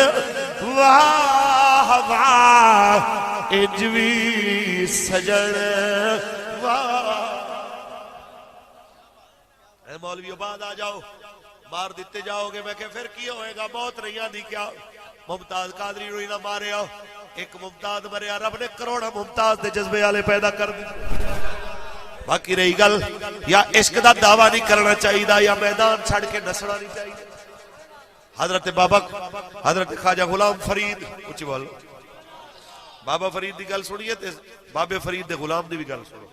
واہ واہ اجوی سجن واہ اے مولوی بعد آ جاؤ مار دیتے جاؤ گے میں کہ پھر کی ہوئے گا موت نہیں آدھی کیا ممتاز قادری روئی نہ مارے آؤ ایک ممتاز مریا رب نے کروڑا ممتاز دے جذبے والے پیدا کر دی باقی رہی گل یا عشق دا دعویٰ نہیں کرنا چاہیے یا میدان چھڑ کے نسڑا نہیں چاہیے حضرت بابا حضرت خواجہ غلام فرید اچھی بولو بابا فرید دی گل سنیے تے بابے فرید دے غلام دی بھی گل سنو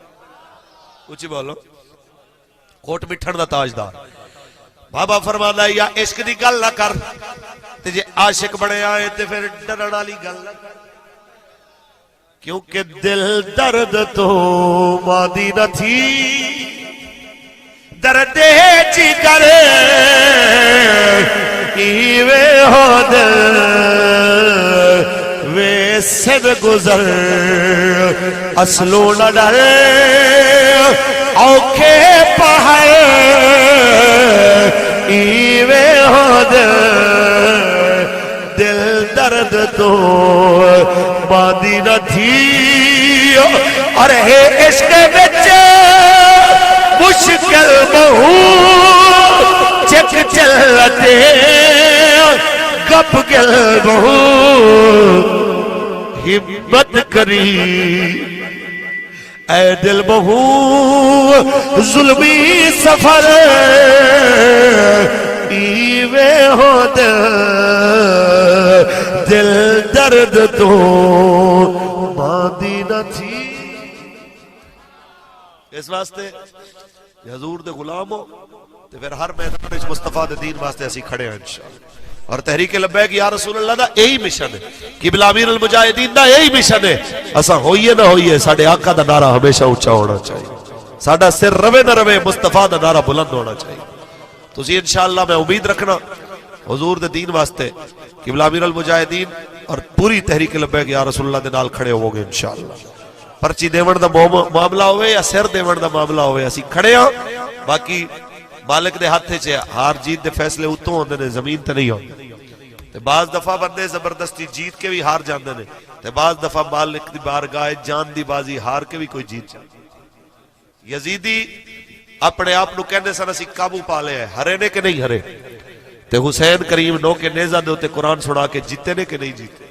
اچھی بولو کوٹ مٹھن دا تاجدار بابا فرمانا ہے یا عشق دی گل نہ کر تے جے عاشق بڑے آئے تے پھر ڈرن والی گل نہ کر کیونکہ دل درد تو مادی نہ تھی درد جگر ایوے ہو دل وے سب گزر اصلو نہ ڈر اوکھے پہر ایوے ہو دل دل درد تو مادی نہ تھی اور ہے عشق بچے مشکل بہو چک چلتے گپ گل بہو ہمت کری اے دل بہو ظلمی سفر ایوے ہو دل درد تو مادی نہ تھی اس واسطے حضور دے غلام ہو تو پھر ہر میدان اس مصطفیٰ دے دین واسطے اسی کھڑے ہیں انشاءاللہ اور تحریک لبیک یا رسول اللہ دا یہی مشن ہے قبلہ امیر المجاہدین دا یہی مشن ہے اسا ہوئیے نہ ہوئیے ساڑھے آقا دا نعرہ ہمیشہ اونچا ہونا چاہیے ساڑھا سر روے نہ روے مصطفیٰ دا نعرہ بلند ہونا چاہیے تو اسی انشاءاللہ میں امید رکھنا حضور دے دین واسطے قبلہ امیر المجاہدین اور پوری تحریک لبیک یا رسول اللہ دے نال کھڑے ہو گے انشاءاللہ پرچی دیون دا معاملہ ہوئے یا سر دیون دا معاملہ ہوئے اسی کھڑے ہاں باقی مالک دے ہاتھے چھے ہار جیت دے فیصلے اتوں ہوندے نے زمین تے نہیں ہوندے تے بعض دفعہ بندے زبردستی جیت کے بھی ہار جاندے نے تے بعض دفعہ مالک دی بارگاہ جان دی بازی ہار کے بھی کوئی جیت جاندے یزیدی اپنے آپ نو کہنے سن اسی قابو پالے ہیں ہرے نے کہ نہیں ہرے تے حسین کریم نو کے نیزہ دے ہوتے قرآن سنا کے جیتے نے کہ نہیں جیتے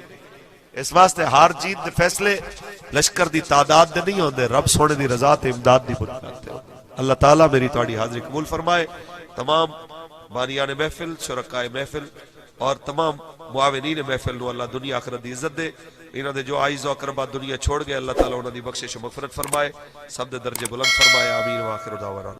اس واسطے ہار جیت دے فیصلے لشکر دی تعداد دے نہیں ہوندے رب سونے دی رضا تے امداد دی بنیاد تے اللہ تعالیٰ میری تواڈی حاضری قبول فرمائے تمام بانیان محفل شرکائے محفل اور تمام معاونین محفل نو اللہ دنیا آخرت دی عزت دے انہاں دے جو عائز و اقربا دنیا چھوڑ گئے اللہ تعالیٰ انہاں دی بخشش و مغفرت فرمائے سب دے درجے بلند فرمائے آمین و آخر دعوانا